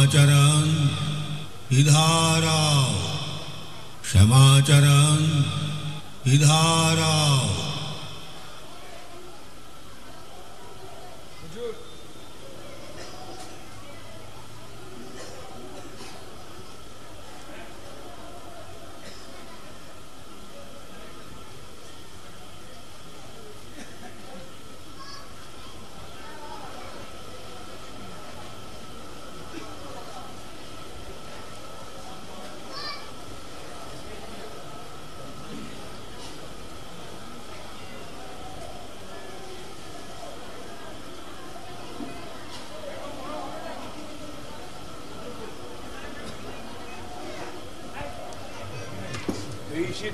श्यामाचरण इधर आओ, श्यामाचरण इधर आओ।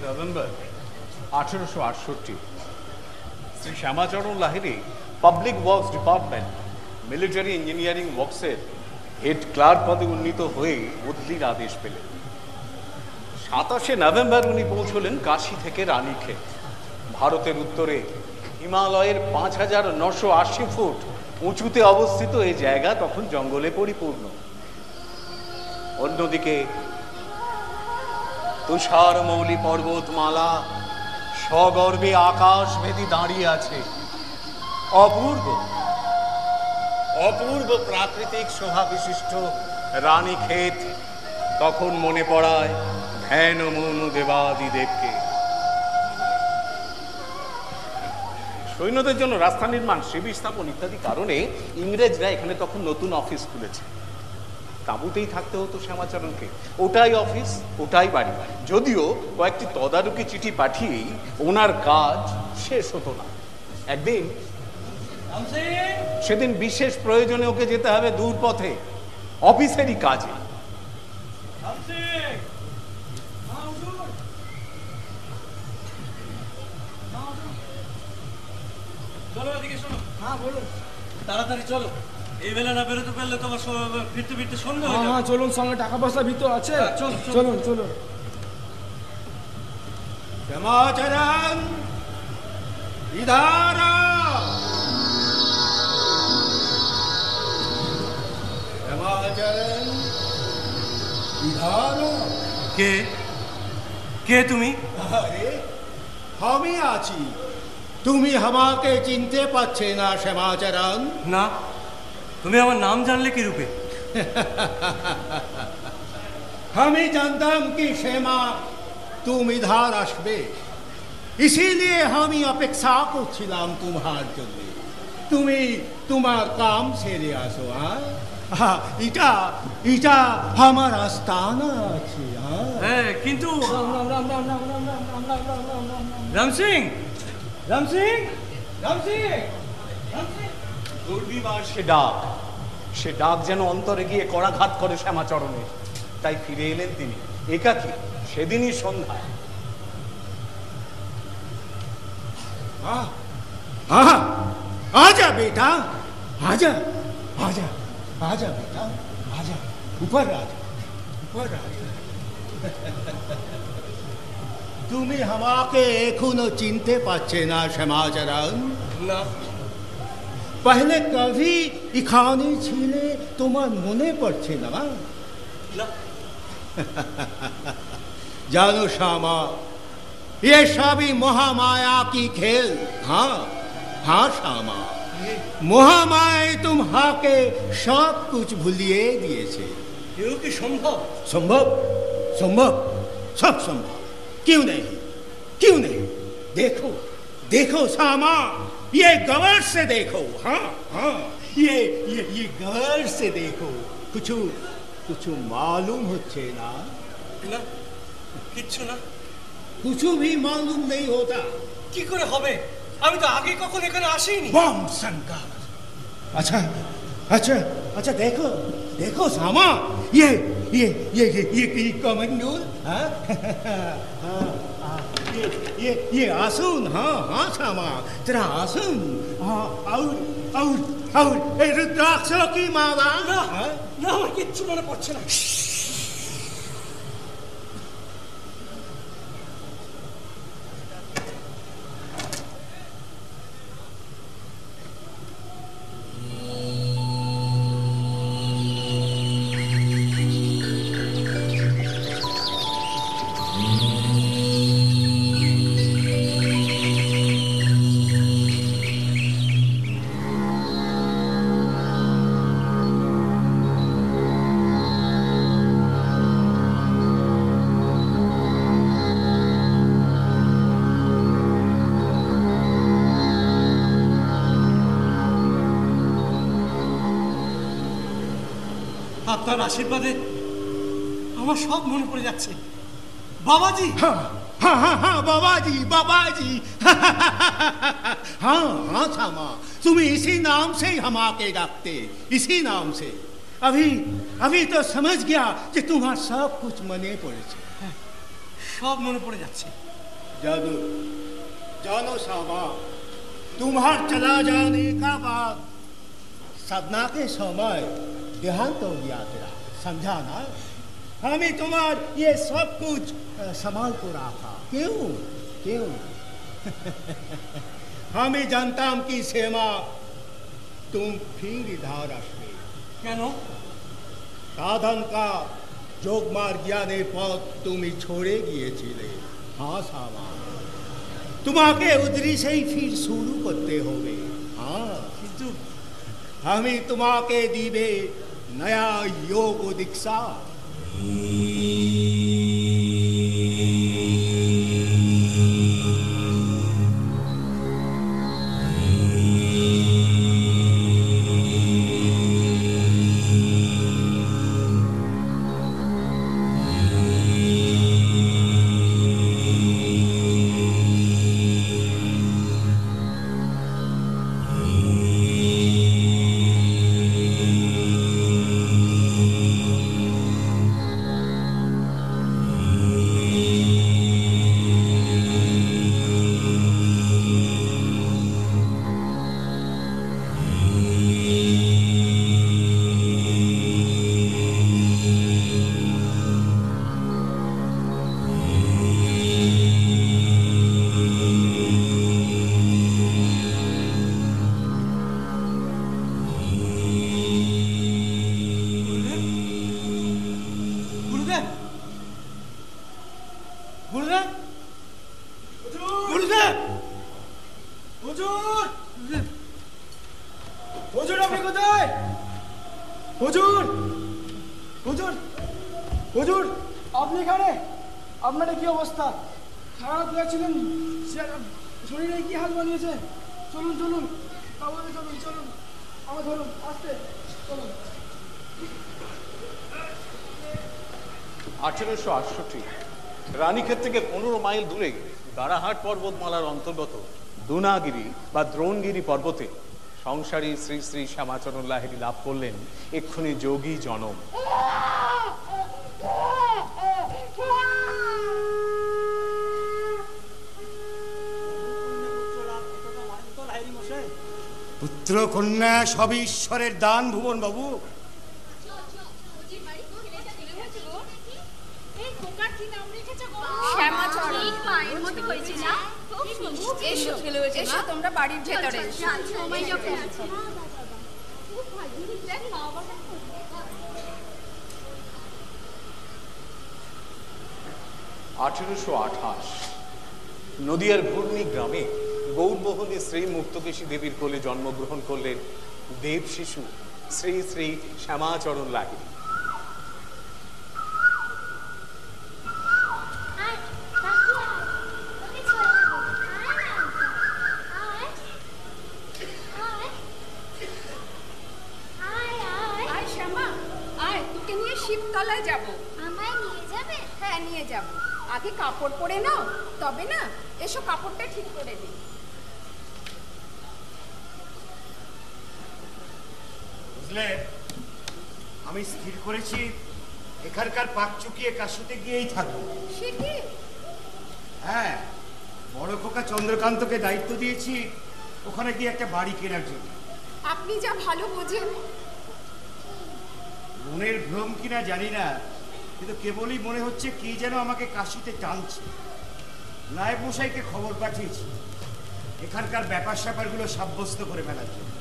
November 1868 Shri Shyamacharan Lahiri public works department military engineering ওয়ার্কসের হেড ক্লার্ক পদে উন্নীত হয়ে বদলির আদেশ পেলেন। 27শে নভেম্বর উনি পৌঁছলেন কাশী থেকে রানীক্ষেত। ভারতের উত্তরে হিমালয়ের 5980 ফুট উঁচুতে অবস্থিত এই জায়গা তখন জঙ্গলে পরিপূর্ণ। অন্যদিকে তুষার মৌলি পর্বতমালা সগর্বে আকাশ ভেদি দাঁড়িয়ে আছে। অপূর্ব অপূর্ব প্রাকৃতিক শোভা বিশিষ্ট রানীক্ষেত তখন মনে পড়ায় ধ্যান মনু দেবাদিদেবকে। সৈন্যদের জন্য রাস্তা নির্মাণ, শিবির স্থাপন ইত্যাদি কারণে ইংরেজরা এখানে তখন নতুন অফিস খুলেছে। তাঁবুতেই থাকতে হতো শ্যামাচরণকে, ওটাই অফিস ওটাই বাড়ি। যদিও কয়েকটি তদারকি চিঠি পাঠিয়েই ওনার কাজ শেষ হতো না। একদিন সেদিন বিশেষ প্রয়োজনে ওকে যেতে হবে দূর পথে অফিসেরই কাজে। চলো এদিকে শোনো। হ্যাঁ বলো, তাড়াতাড়ি চলো, এই বেলা না বেরোতে পারলে তোমার ফিরতে ফিরতে সন্ধ্যা হয়ে যাবে। হ্যাঁ চলুন, সঙ্গে টাকা পয়সা ভিতর আছে। চলুন চলুন। श्यामाचरण इधर आओ, श्यामाचरण इधर आओ। কে কে তুমি? আরে আমি আছি, তুমি আমাকে চিনতে পারছে না শ্যামাচরণ? না, তুমি আমার নাম জানলে কি রূপে? আমি জানতাম কি শ্যামা तुम इधर आसबे, इसीलिए हम अपेक्षा করছিলাম তোমার জন্য। তুমি তোমার কাম সেরে আসো। এটা এটা আমার আস্তানা আছে। হ্যাঁ কিন্তু রাম সিং, রাম সিং, রাম সিং। দুর্বিবার সে ডাক যেন অন্তরে গিয়ে করাঘাত করে শ্যামাচরণের। তাই ফিরে এলেন তিনি একাকী সেদিনই সন্ধ্যায়। आजा बेटा, आजा आजा आजा बेटा, आजा ऊपर आजा, ऊपर आजा। তুমি আমাকে এখনো চিনতে পারছে না শ্যামাচরণ? না। पहले कभी इखाने छिले তোমার মনে পড়ছে না? না। जानो श्यामा, ये सभी महामाया की खेल। हाँ हाँ श्यामा, महामाया तुम्हारे सब कुछ भूलिए दिए छे। क्यों कि संभव? संभव संभव सब संभव। क्यों नहीं, क्यों नहीं? देखो देखो श्यामा, ये गौर से देखो। हाँ हाँ, ये गौर से देखो। कुछ कुछ मालूम होच्छे ना? না, কিচ্ছু না। कुछ भी मालूम नहीं होता। কি করে হবে? আমি তো আগে কখনো এখানে আসিনি। बम शंकर। अच्छा अच्छा अच्छा, देखो देखो श्यामा, ये कमंडूल। हाँ ये आसून। हाँ हाँ श्यामा, तेरा आसून। हाँ, और रुद्राक्षों की माला। না না, আমার কিচ্ছু মনে পড়ছে না। আপনার আশীর্বাদে আমার সব মনে পড়ে যাচ্ছে। বাবাজি, हाँ हाँ हाँ हाँ बाबा जी हाँ हाँ श्यामा, तुम्हें इसी नाम से ही हम आके डाकते, इसी नाम से। अभी अभी तो समझ गया कि तुम्हारा सब कुछ मने पड़े छे। সব মনে পড়ে যাচ্ছে। जानो श्यामा, तुम्हार चला जाने का बाद सदना के समय देहांत हो गया तेरा, समझा ना? हमें तुम्हार ये सब कुछ संभाल को रखा। क्यों क्यों हमें जानता हम कि सेमा तुम फिर इधर আসবে কেন? साधन का जोग मार ज्ञाने पथ तुम छोड़े गिएছিলে। हाँ श्यामा, तुम्हाके उधरी से ही फिर शुरू करते होगे। हाँ, কিন্তু हमें तुम्हाके दीबे नया योग दीक्षा। রানীক্ষেত থেকে 15 মাইল দূরে দারাহাট পর্বতমালার অন্তর্গত দুনাগিরি বা দ্রোণগিরি পর্বতে সংসারী শ্রী শ্রী শ্যামাচরণ লাহিড়ী লাভ করলেন এক্ষুনি যোগী জনম। পুত্র কন্যা সব ঈশ্বরের দান ভুবন বাবু। তোমরা বাড়ির ভেতরে 1828 নদিয়ার ঘূর্ণি গ্রামে গৌরমোহনী শ্রী মুক্তকেশী দেবীর কোলে জন্মগ্রহণ করলেন দেব শিশু শ্রী শ্রী শ্যামাচরণ লাহিড়ী। শিবতলায় যাব। আমায় নিয়ে যাবে? হ্যাঁ নিয়ে যাব। আগে কাপড় পরে নাও, তবে না এসো কাপড়টা ঠিক করে দিই। বুঝলে, আমি স্থির করেছি এখানকার পাক চুকিয়ে কাশুতে গিয়েই থাকবো। সে কি? হ্যাঁ, বড় খোকা চন্দ্রকান্তকে দায়িত্ব দিয়েছি ওখানে গিয়ে একটা বাড়ি কেনার জন্য। আপনি যা ভালো বোঝেন। মনের ভ্রম কিনা জানি না, কিন্তু কেবলই মনে হচ্ছে কি যেন আমাকে কাশিতে টানছে। নায়েব মশাইকে খবর পাঠিয়েছি এখানকার ব্যাপার স্যাপারগুলো সাব্যস্ত করে ফেলার জন্য।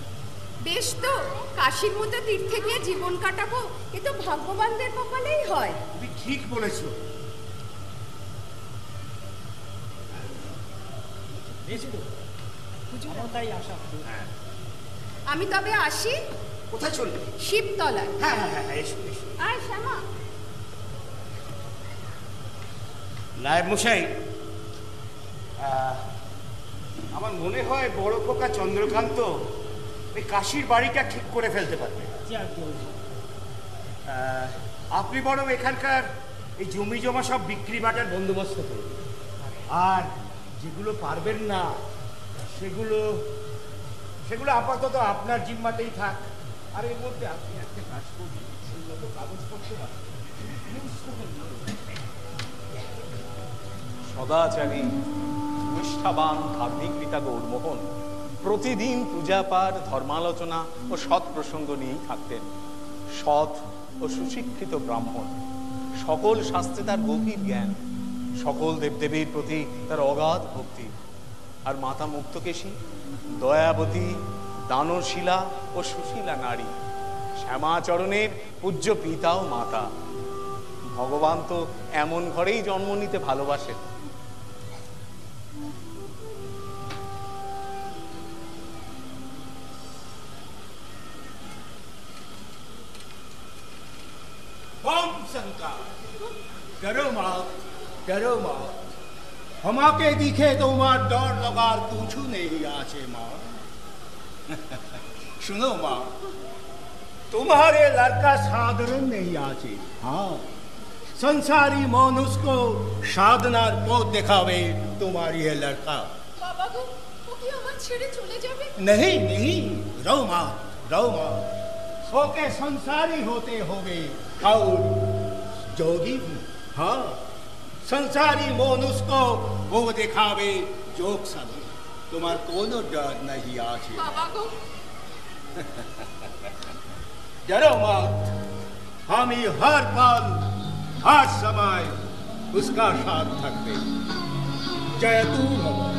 বেশ তো, কাশীর মতো তীর্থে গিয়ে জীবন কাটাবো, এ তো ভাগ্যবানদের কপালেই হয়। তুমি ঠিক বলেছো। আমি তবে আসি। কোথায় চলবে? শিবতলায়। হ্যাঁ হ্যাঁ হ্যাঁ, এসো এসো। আয় শ্যামা। নায়েব মশাই, আমার মনে হয় বড় খোকা চন্দ্রকান্ত ওই কাশীর বাড়িটা ঠিক করে ফেলতে পারবে। আপনি বরং এখানকার এই জমি জমা সব বিক্রি বাটার বন্দোবস্ত করুন, আর যেগুলো পারবেন না সেগুলো সেগুলো আপাতত আপনার জিম্মাতেই থাক। আর এর মধ্যে আপনি একটা কাজ করুন, কাগজপত্র সদাচারী নিষ্ঠাবান ধার্মিক পিতা গৌরমোহন প্রতিদিন পূজা পাঠ, ধর্মালোচনা ও সৎ প্রসঙ্গ নিয়েই থাকতেন। সৎ ও সুশিক্ষিত ব্রাহ্মণ, সকল শাস্ত্রে তার গভীর জ্ঞান, সকল দেবদেবীর প্রতি তার অগাধ ভক্তি। আর মাতা মুক্তকেশী দয়াবতী, দানশীলা ও সুশীলা নারী, শ্যামাচরণের পূজ্য পিতা ও মাতা। ভগবান তো এমন ঘরেই জন্ম নিতে ভালোবাসেন। डरो मत, डरो मत। हमाके दिखे तुम्हार डर लगार कुछ नहीं आछे माँ। सुनो माँ, तुम्हारे लड़का साधारण नहीं आछे। हाँ, संसारी मनुष्य को साधनार पथ दिखावे तुम्हारी ये लड़का। बाबा को वो की अमर छेड़े चले जावे? नहीं नहीं, रो मत, रो मत। सोके संसारी होते होगे और जोगी भी। हाँ, संसारी मनुष्य को वो दिखावे जोक सभी। तुम्हार कोनो डर नहीं आछे। बाबा को डरो मत, हम ही हर पल हर समय उसका साथ थकते। जय तू भगवान।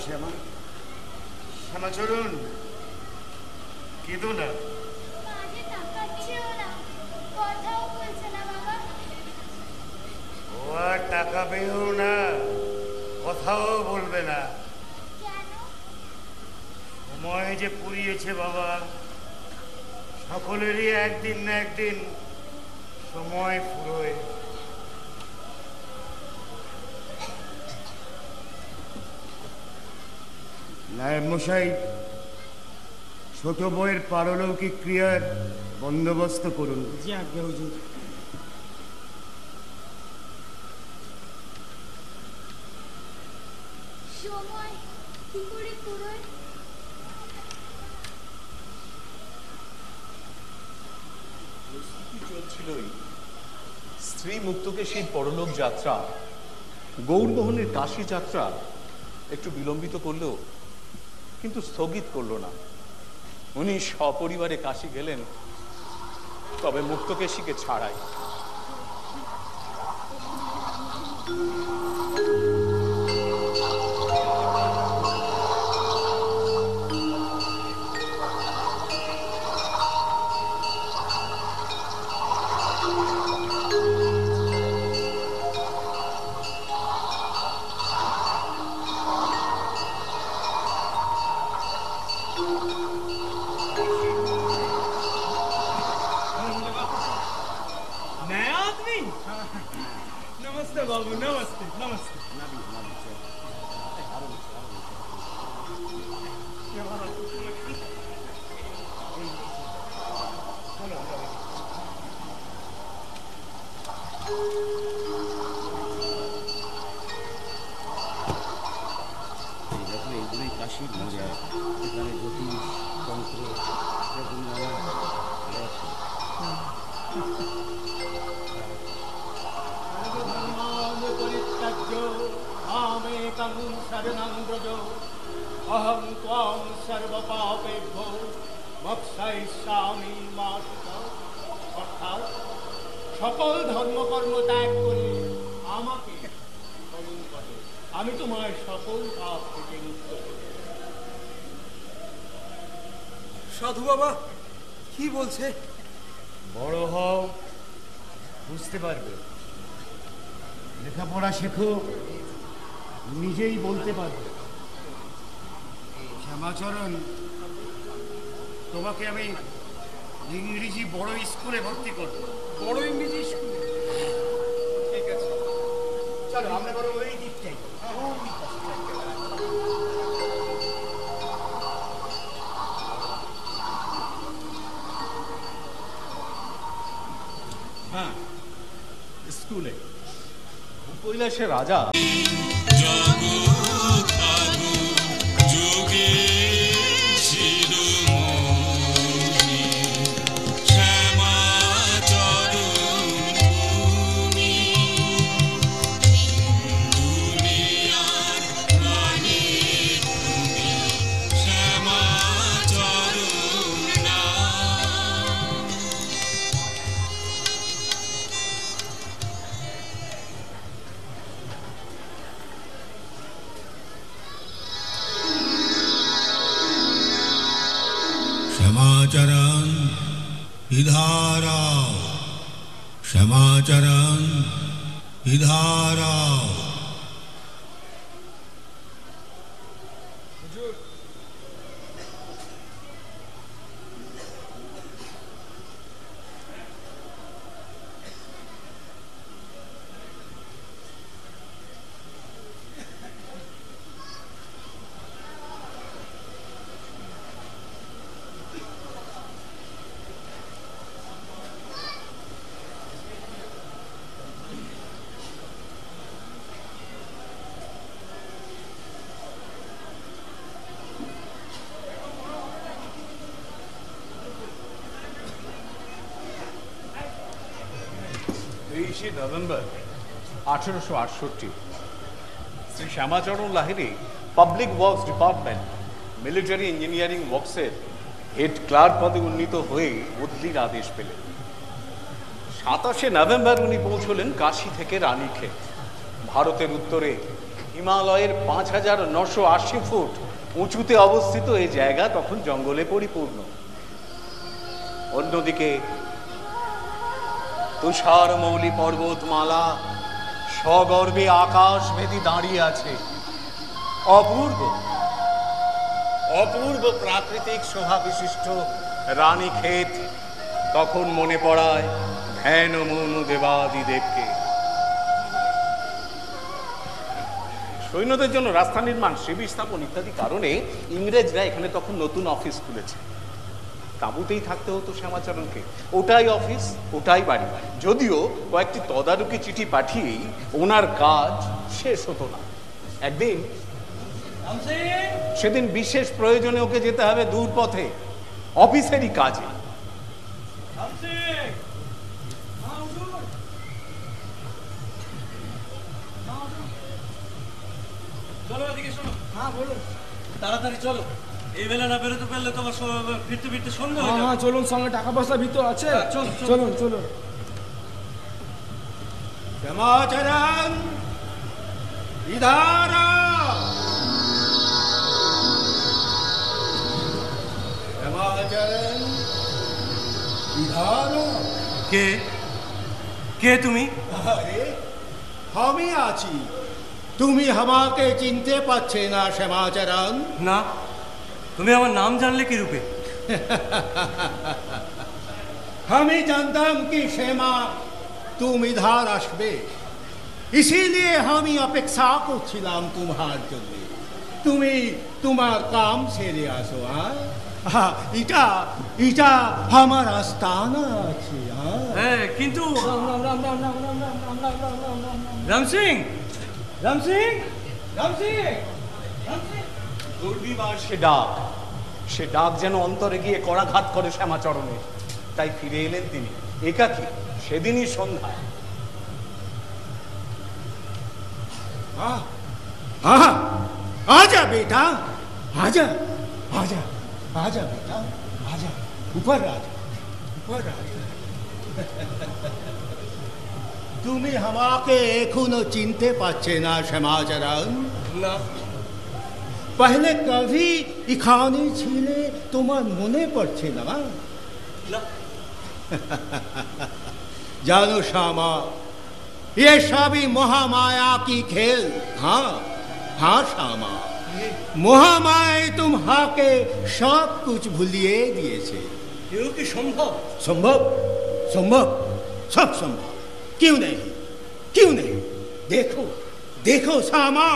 শ্যামা, শ্যামাচরণ, কেঁদো না। ও আর তাকাবেও না, কথাও বলবে না। সময় যে পুড়িয়েছে বাবা, সকলেরই একদিন না একদিন সময় ফুরোয়। নায়েব মশাই, ছোট বউয়ের পারলৌকিক ক্রিয়ার বন্দোবস্ত করুন। জি আজ্ঞা হুজুর। সময় কি করে পুরোয়? প্রস্তুতি চলছিলই। স্ত্রী মুক্তকেশীর পরলোক যাত্রা, গৌরমোহনের কাশী যাত্রা একটু বিলম্বিত করলেও কিন্তু স্থগিত করল না। উনি সপরিবারে কাশী গেলেন, তবে মুক্তকেশীকে ছাড়াই। नमस्ते बाबू, नमस्ते नमस्ते। এগুলোই কাশীর মজা, এখানে জ্যোতিষ তন্ত্র এরকম পরিত্যাজ্য মামেকং শরণং ব্রজ অহং ত্বাং সর্বপাপেভ্যো মোক্ষয়িষ্যামি মা শুচা। অর্থাৎ সকল ধর্মকর্ম ত্যাগ করে আমাকে স্মরণ করো, আমি তোমার সকল পাপ থেকে মুক্ত করব। সাধু বাবা কি বলছে? বড় হও, বুঝতে পারবে। লেখাপড়া শেখো, নিজেই বলতে পারবে। শ্যামাচরণ, তোমাকে আমি ইংরেজি বড় স্কুলে ভর্তি করব। বড় ইংরেজি স্কুলে? ঠিক আছে, চলো আমরা বড় ওই দিকটাই। হ্যাঁ, স্কুলে কৈলাসের রাজা क्षमाचरण इधर आओ, क्षमाचरण इधर आओ। November 1868 Shri Shyamacharan Lahiri public works department military engineering ওয়ার্কসের হেড ক্লার্ক পদে উন্নীত হয়ে বদলির আদেশ পেলেন। 27শে নভেম্বর উনি পৌঁছলেন কাশী থেকে রানীক্ষেত। ভারতের উত্তরে হিমালয়ের 5980 ফুট উঁচুতে অবস্থিত এই জায়গা তখন জঙ্গলে পরিপূর্ণ। অন্যদিকে তুষার মৌলি পর্বতমালা সগর্বে আকাশ ভেদি দাঁড়িয়ে আছে। অপূর্ব অপূর্ব প্রাকৃতিক শোভা বিশিষ্ট রানীক্ষেত তখন মনে পড়ায় ধ্যান মৌন দেবাদিদেবকে। সৈন্যদের জন্য রাস্তা নির্মাণ, শিবির স্থাপন ইত্যাদি কারণে ইংরেজরা এখানে তখন নতুন অফিস খুলেছে। তাঁবুতেই থাকতে হতো শ্যামাচরণকে, ওটাই অফিস ওটাই বাড়ি। যদিও কয়েকটি তদারকি চিঠি পাঠিয়েই ওনার কাজ শেষ হতো না। একদিন সেদিন বিশেষ প্রয়োজনে ওকে যেতে হবে দূর পথে, অফিসেরই কাজে। চলো এদিকে শোনো। হ্যাঁ বলুন। তাড়াতাড়ি চলো, এই বেলা না বেরোতে পারলে তোমার ফিরতে ফিরতে সন্ধ্যা হয়ে যাবে। হ্যাঁ চলুন, সঙ্গে টাকা পয়সা ভিতর আছে। চলুন চলুন। क्षमाचरण इधर आओ, क्षमाचरण इधर आओ। কে কে তুমি? আরে আমি আছি, তুমি আমাকে চিনতে পারছে না শ্যামাচরণ? না, তুমি আমার নাম জানলে কি রূপে? আমি জানতাম কি শ্যামা तुम इधर আসবে, इसीलिए আমি অপেক্ষা করছিলাম তোমার জন্য। তুমি তোমার কাম সেরে আসো। এটা এটা আমার আস্তানা আছে। কিন্তু রাম সিং, রাম সিং, রাম সিং, দুর্বিবার সে ডাক সে ডাক যেন অন্তরে গিয়ে করাঘাত করে শ্যামাচরণে। তাই ফিরে এলেন তিনি একাকী সেদিনই সন্ধ্যায়। आजा बेटा, आजा आजा आजा बेटा, आजा ऊपर आजा, ऊपर आजा। তুমি আমাকে এখনো চিনতে পারছে না শ্যামাচরণ? না। पहले कभी इखाने छिले তোমার মনে পড়ছে না? না। जानो श्यामा, ये सभी महामाया की खेल। हाँ हाँ श्यामा, महामाया तुम्हाके सब कुछ भूलिए दिए। এও কি সম্ভব? संभव संभव सब संभव। क्यों नहीं, क्यों नहीं? देखो देखो श्यामा,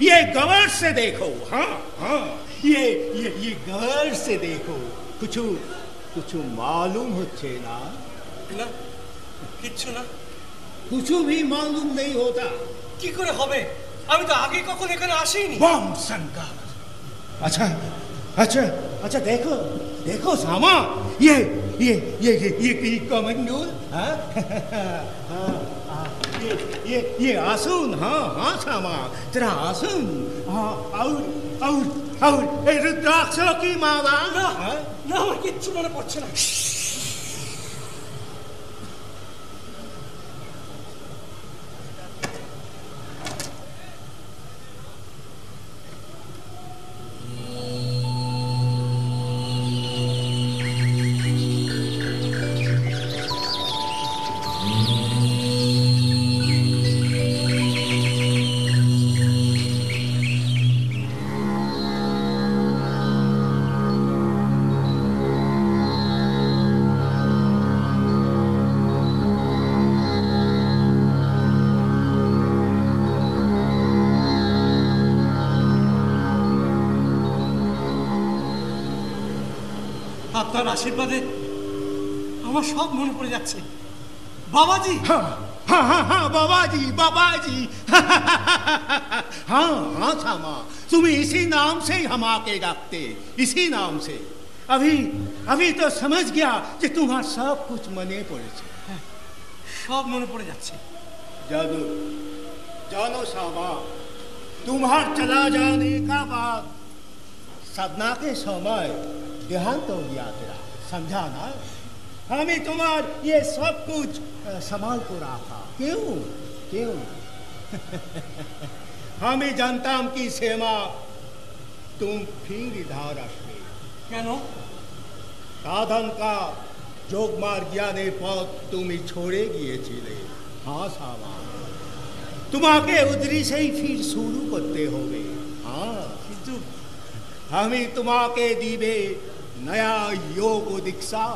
ये गौर से देखो। हाँ हाँ, ये गौर से देखो। कुछ कुछ मालूम होच्छे ना? না, কিচ্ছু না। कुछ भी मालूम नहीं होता। কি করে হবে? আমি তো আগে কখনো এখানে আসিনি। बम शंकर। अच्छा अच्छा अच्छा, देखो देखो श्यामा, ये कमंडूल। हाँ ये आसन। हाँ हाँ श्यामा, तेरा आसन। हाँ, और रुद्राक्षों की माला। না না, আমার কিচ্ছু মনে পড়ছে না। আপনার আশীর্বাদে আমার সব মনে পড়ে যাচ্ছে। বাবাজি। हाँ हाँ हाँ हाँ, बाबा जी बाबा जी। हाँ हाँ श्यामा, तुम इसी नाम से ही हम आके डाकते, इसी नाम से। अभी तो समझ गया कि तुम्हारा सब कुछ मने पड़े। সব মনে পড়ে যাচ্ছে। जानो श्यामा, तुम्हार चला जाने का बाद साधना के समय देहांत हो गया तेरा, समझा ना? हमें तुम्हार ये सब कुछ संभाल को रखा। क्यों क्यों? हमें जानता हम कि सेमा तुम फिर इधर আসবে। কেন? साधन का जोग मार ज्ञाने पद तुम छोड़े गिएছিলে। हाँ श्यामा, तुम्हाके उधरी से ही फिर शुरू करते होगे। हाँ, কিন্তু हमें तुम्हाके दीबे नया योग दीक्षा।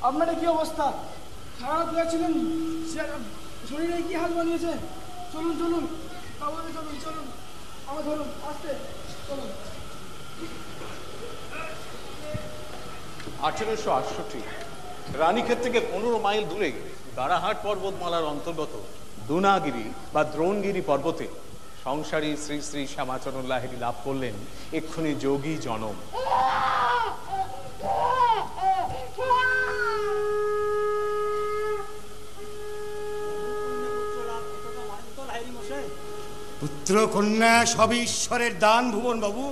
আপনার কি অবস্থা? খারাপ লাগছিলেন, শরীরে কি হাল বানিয়েছে? চলুন চলুন, তাহলে চলুন চলুন, আমার ধরুন, আস্তে চলুন। 1868 রানীক্ষেত থেকে 15 মাইল দূরে গাড়াহাট পর্বতমালার অন্তর্গত দুনাগিরি বা দ্রোণগিরি পর্বতে সংসারী শ্রী শ্রী শ্যামাচরণ লাহিড়ী লাভ করলেন এক্ষুনি যোগী জনম। পুত্র কন্যা সব ঈশ্বরের দান ভুবন বাবু।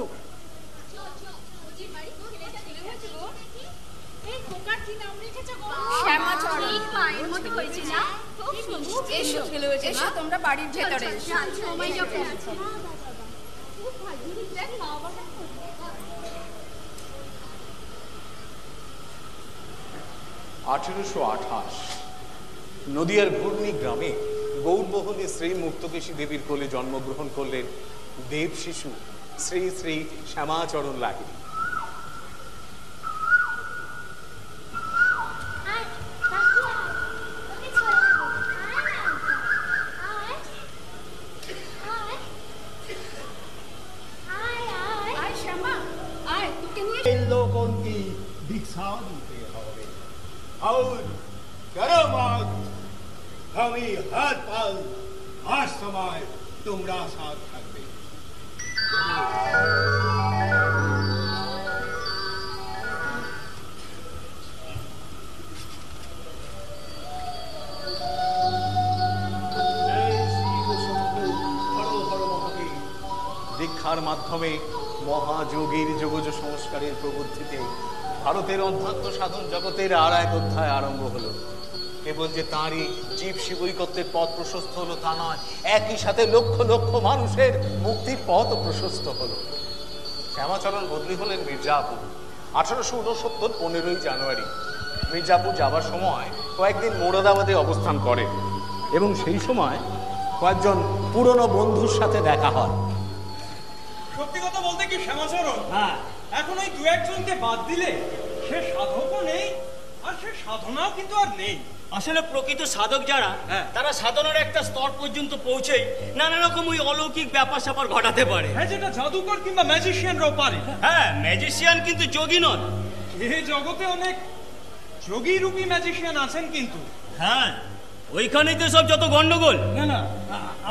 এসো তোমরা বাড়ির ভেতরে। 1828 নদিয়ার ঘূর্ণি গ্রামে গৌরবহনী শ্রী মুক্তকেশী দেবীর কোলে জন্মগ্রহণ করলেন দেব শিশু শ্রী শ্রী শ্যামাচরণ লাহিড়ী। लोगों की भिक्षा देते होवे और करो बात हमें हर पल हर समय तुम्हारा साथ থাকবে। দীক্ষার মাধ্যমে মহাযোগীর যোগজ সংস্কারের প্রবুদ্ধিতে ভারতের অধ্যাত্ম সাধন জগতের আর এক অধ্যায় আরম্ভ হলো। কেবল যে তাঁরই জীব শিবৈকত্যের পথ প্রশস্ত হলো তা নয়, একই সাথে লক্ষ লক্ষ মানুষের মুক্তির পথ প্রশস্ত হলো। শ্যামাচরণ বদলি হলেন মির্জাপুর। 1869 15ই জানুয়ারি মির্জাপুর যাবার সময় কয়েকদিন মোরাদাবাদে অবস্থান করেন এবং সেই সময় কয়েকজন পুরনো বন্ধুর সাথে দেখা হয়। সত্যি কথা বলতে কি শ্যামাচরণ, এখন ওই দু একজনকে বাদ দিলে সে সাধকও নেই আর সে সাধনাও কিন্তু আর নেই। আসলে প্রকৃত সাধক যারা তারা সাধনার একটা স্তর পর্যন্ত পৌঁছেই নানা রকম ওই অলৌকিক ব্যাপার স্যাপার ঘটাতে পারে। হ্যাঁ, যেটা জাদুকর কিংবা ম্যাজিশিয়ানরাও পারে। হ্যাঁ, ম্যাজিশিয়ান কিন্তু যোগী নন। এই জগতে অনেক যোগী রূপী ম্যাজিশিয়ান আছেন কিন্তু। হ্যাঁ, ওইখানেই তো সব যত গন্ডগোল। না না,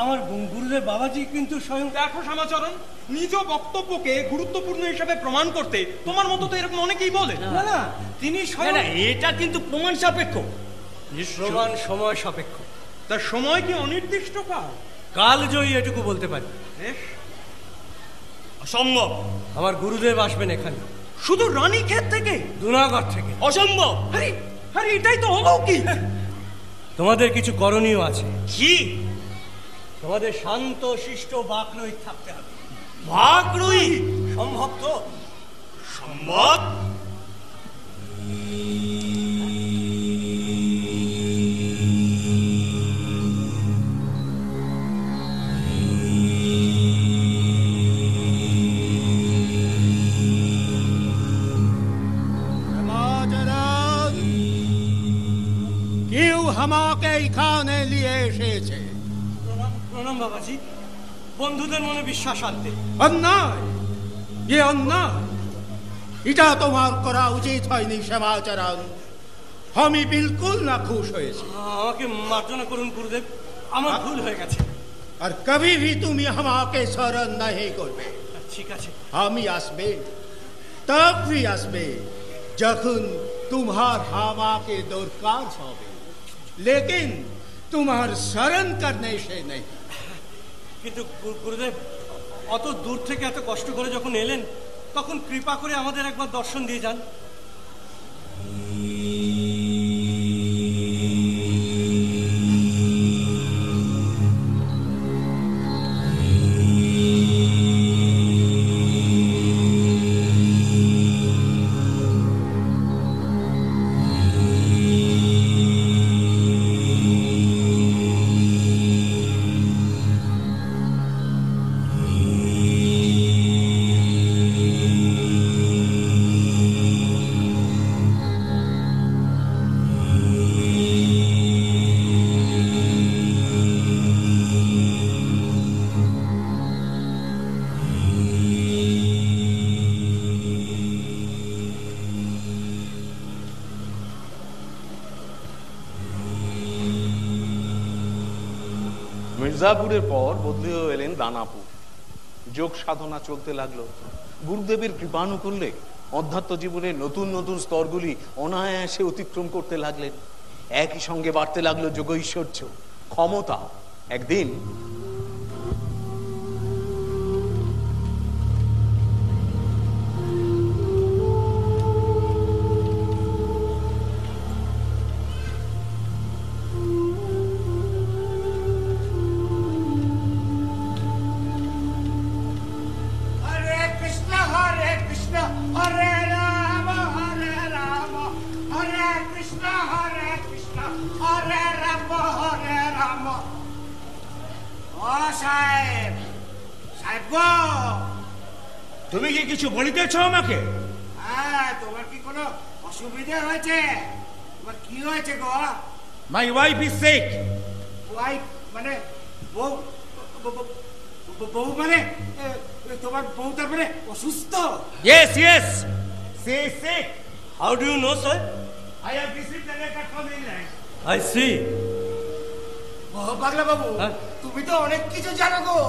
আমার গুরুদেব বাবাজি কিন্তু স্বয়ং। দেখো শ্যামাচরণ, নিজ বক্তব্যকে গুরুত্বপূর্ণ হিসাবে প্রমাণ করতে তোমার মতো তো এরকম অনেকেই বলে। না না, তিনি স্বয়ং। এটা কিন্তু প্রমাণ সাপেক্ষ। প্রমাণ সময় সাপেক্ষ। তার সময় কি অনির্দিষ্ট কাল? কালজয়ী এটুকু বলতে পারি। অসম্ভব। আমার গুরুদেব আসবেন এখানে শুধু রানীক্ষেত থেকে, দুনাগড় থেকে। অসম্ভব। আরে এটাই তো অলৌকিক। তোমাদের কিছু করণীয় আছে। কি? তোমাদের শান্ত শিষ্ট বাকরহিত থাকতে হবে। বাকরহিত? সম্ভব তো? সম্ভব। আমাকে এখানে নিয়ে এসেছে। প্রণাম বাবাজি, বন্ধুদের মনে বিশ্বাস আনতে। অন্যায়, এ অন্যায়, এটা তোমার করা উচিত হয়নি শ্যামাচরণ। আমি বিলকুল না খুশ হয়েছি। আমাকে মার্জনা করুন গুরুদেব, আমার ভুল হয়ে গেছে। আর কবি ভি তুমি আমাকে স্মরণ नहीं করবে। ঠিক আছে, আমি আসবে, তব भी আসবে যখন तुम्हार আমাকে দরকার হবে, लेकिन तुम्हार शरण करने से नहीं। কিন্তু গুরুদেব, অত দূর থেকে এত কষ্ট করে যখন এলেন, তখন কৃপা করে আমাদের একবার দর্শন দিয়ে যান। মির্জাপুরের পর বদলি হয়ে এলেন দানাপুর। যোগ সাধনা চলতে লাগলো। গুরুদেবের কৃপানুকূল্যে অধ্যাত্ম জীবনের নতুন নতুন স্তরগুলি অনায়াসে অতিক্রম করতে লাগলেন। একই সঙ্গে বাড়তে লাগলো যোগৈশ্বর্য, ক্ষমতা। একদিন তুমি কি কিছু বলিতেছ আমাকে? হ্যাঁ, তোমার কি কোনো অসুবিধা হয়েছে? তোমার কি হয়েছে গো? My wife is sick. Wife মানে বউ? বউ মানে তোমার বউ তার মানে অসুস্থ? Yes, yes. She is sick. How do you know, sir? I have received a letter from England. I see. ও পাগলা বাবু, তুমি তো অনেক কিছু জানো গো।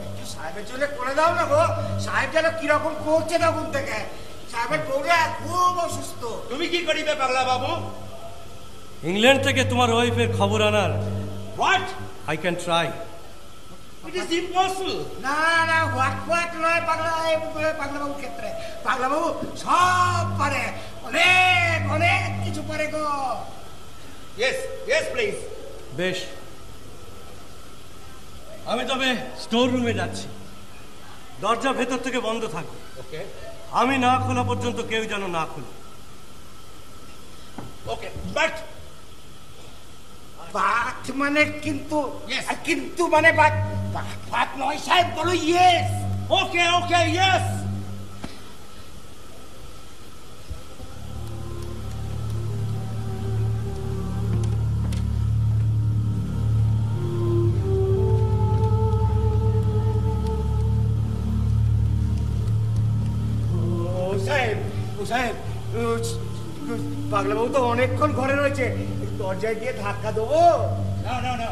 একটু সাহেবের জন্য করে দাও না গো। সাহেব যেন কিরকম করছে তখন থেকে। সাহেবের বউরা খুব অসুস্থ। তুমি কি করিবে পাগলা বাবু? ইংল্যান্ড থেকে তোমার ওয়াইফের খবর আনার What? I can try. It is impossible. না না, হোয়াট নয় পাগলা বাবুর ক্ষেত্রে। পাগলা বাবু সব পারে, অনেক অনেক কিছু পারে গো। Yes, yes, please. বেশ, আমি তবে স্টোর রুমে যাচ্ছি। দরজা ভেতর থেকে বন্ধ থাকবে। Okay. আমি না খোলা পর্যন্ত কেউ যেন না খোলে। Okay, but বাট মানে কিন্তু, Yes. আর কিন্তু মানে বাট বাট নয় সাহেব, বলো ইয়েস। okay, okay, yes. ও সাহেব, পাগলা বাবু তো অনেকক্ষণ ঘরে রয়েছে, দরজায় গিয়ে ধাক্কা দেবো? No, no, no.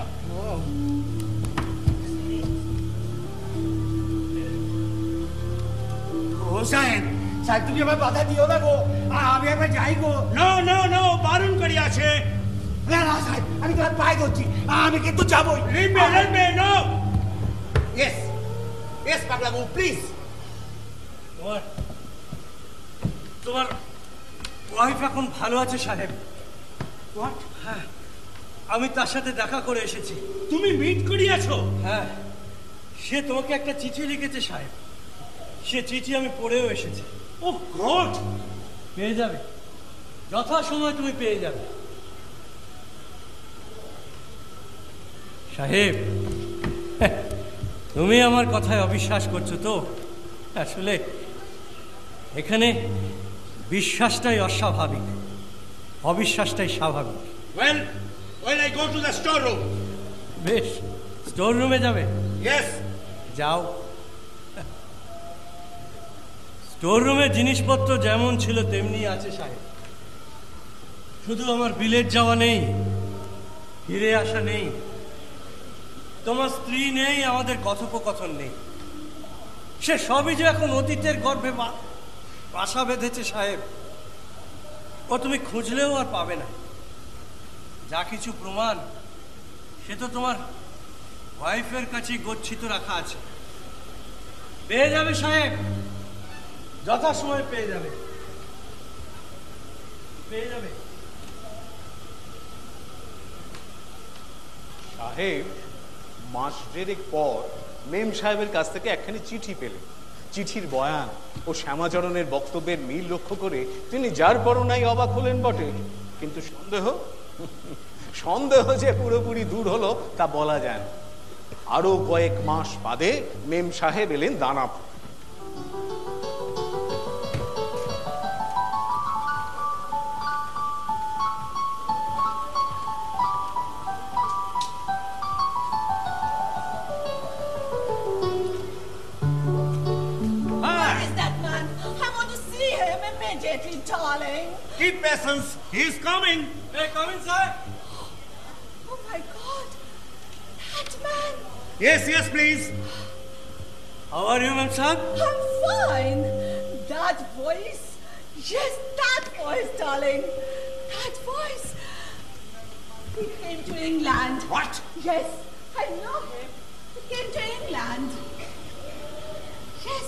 ও সাহেব, তুমি আমার বাধা দিও না গো। আমি একবার যাই গো। No, no, no. বারণ করিয়াছে। না না সাহেব, আমি তোমার পায়ে ধরছি, আমি কিন্তু যাবোই। Leave me, no. Yes, yes, পাগলা বাবু, please. তোমার ওয়াইফ এখন ভালো আছে সাহেব। What? হ্যাঁ, আমি তার সাথে দেখা করে এসেছি। তুমি মিট করিয়াছো? হ্যাঁ, সে তোমাকে একটা চিঠি লিখেছে সাহেব। সে চিঠি আমি পড়েও এসেছি। Oh God! পেয়ে যাবে, যথাসময় তুমি পেয়ে যাবে সাহেব। তুমি আমার কথায় অবিশ্বাস করছো তো? আসলে এখানে বিশ্বাসটাই অস্বাভাবিক, অবিশ্বাসটাই স্বাভাবিক। Well, I go to the storeroom. বেশ, স্টোর রুমে যাবে? Yes. যাও। স্টোর রুমে জিনিসপত্র যেমন ছিল তেমনি আছে সাহেব। শুধু আমার বিলেত যাওয়া নেই, ফিরে আসা নেই, তোমার স্ত্রী নেই, আমাদের কথোপকথন নেই। সে সবই যে এখন অতীতের গর্ভে বাসা বেঁধেছে সাহেব। ও তুমি খুঁজলেও আর পাবে না। যা কিছু প্রমাণ সে তো তোমার ওয়াইফের কাছে গচ্ছিত রাখা আছে। পেয়ে যাবে সাহেব, যথাসময়ে পেয়ে যাবে, পেয়ে যাবে। সাহেব মাস দেড়েক পর মেম সাহেবের কাছ থেকে একখানি চিঠি পেলেন। চিঠির বয়ান ও শ্যামাচরণের বক্তব্যের মিল লক্ষ্য করে তিনি যার পরনাই অবাক হলেন বটে, কিন্তু সন্দেহ যে পুরোপুরি দূর হলো তা বলা যায় না। আরো কয়েক মাস বাদে মেম সাহেব এলেন Danapur. Darling. Keep patience. He is coming. Hey, come inside. Oh my God. That man. Yes, please. How are you, Ma'am Sahib? I'm fine. That voice. Yes, that voice, darling. That voice. He came to England. What? Yes, I know him. He came to England. Yes.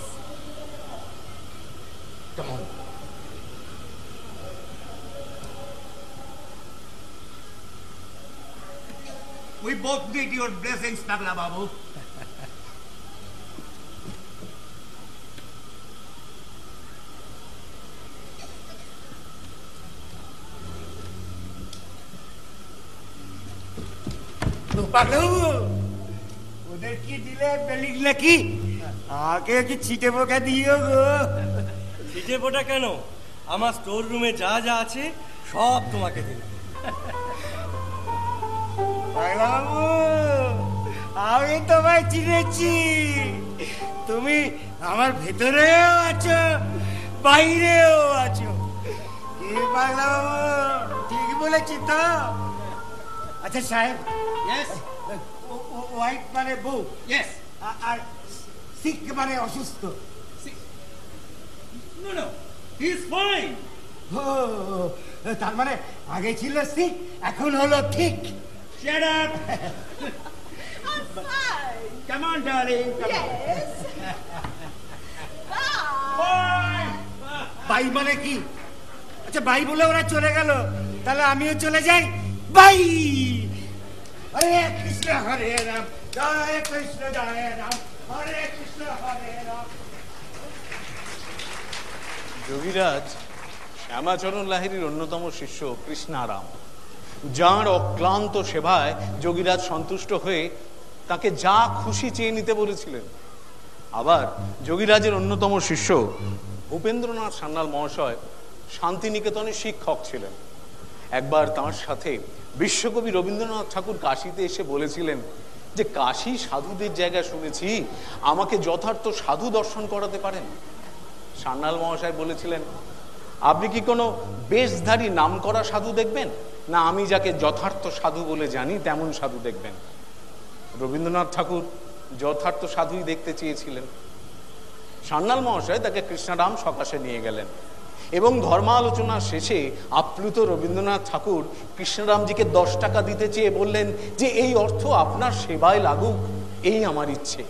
Come on. We both need your blessings, Pagla Babu. পাগলা বাবু, ওদের কি দিলে বেলিক নাকি? আমাকে কি ছিটে পোকা দিও গো? ছিটে পোটা কেন? আমার স্টোর রুমে যা যা আছে সব তোমাকে দিলাম। পাগলা বাবু, আমি তোমায় চিনেছি। তুমি আমার ভেতরেও আছো, বাইরেও আছো। কি পাগলা বাবু, ঠিক বলেছি তো? আচ্ছা সাহেব, Yes. হোয়াইট মানে বউ, Yes. আর সিক মানে অসুস্থ। No. He is fine. ও, তার মানে আগে ছিল সিক, এখন হলো ঠিক। Shut up. I'm fine. Come on, darling. Come on. Yes. Bye. Bye মানে কি? আচ্ছা বাই বলে ওরা চলে গেল, তাহলে আমিও চলে যাই। বাই। হরে কৃষ্ণ হরে রাম, জয় কৃষ্ণ জয় রাম, হরে কৃষ্ণ হরে রাম। যোগীরাজ শ্যামাচরণ লাহিড়ীর অন্যতম শিষ্য কৃষ্ণারাম, যাঁর অক্লান্ত সেবায় যোগীরাজ সন্তুষ্ট হয়ে তাকে যা খুশি চেয়ে নিতে বলেছিলেন। আবার যোগীরাজের অন্যতম শিষ্য ভূপেন্দ্রনাথ সান্যাল মহাশয় শান্তিনিকেতনের শিক্ষক ছিলেন। একবার তাঁর সাথে বিশ্বকবি রবীন্দ্রনাথ ঠাকুর কাশীতে এসে বলেছিলেন যে কাশী সাধুদের জায়গা শুনেছি, আমাকে যথার্থ সাধু দর্শন করাতে পারেন? সান্যাল মহাশয় বলেছিলেন, আপনি কি কোনো বেশধারী নাম করা সাধু দেখবেন, না আমি যাকে যথার্থ সাধু বলে জানি তেমন সাধু দেখবেন? রবীন্দ্রনাথ ঠাকুর যথার্থ সাধুই দেখতে চেয়েছিলেন। সান্যাল মহাশয় তাকে কৃষ্ণারাম সকাশে নিয়ে গেলেন এবং ধর্মালোচনা শেষে আপ্লুত রবীন্দ্রনাথ ঠাকুর কৃষ্ণরামজিকে 10 টাকা দিতে চেয়ে বললেন যে এই অর্থ আপনার সেবায় লাগুক, এই আমার ইচ্ছে।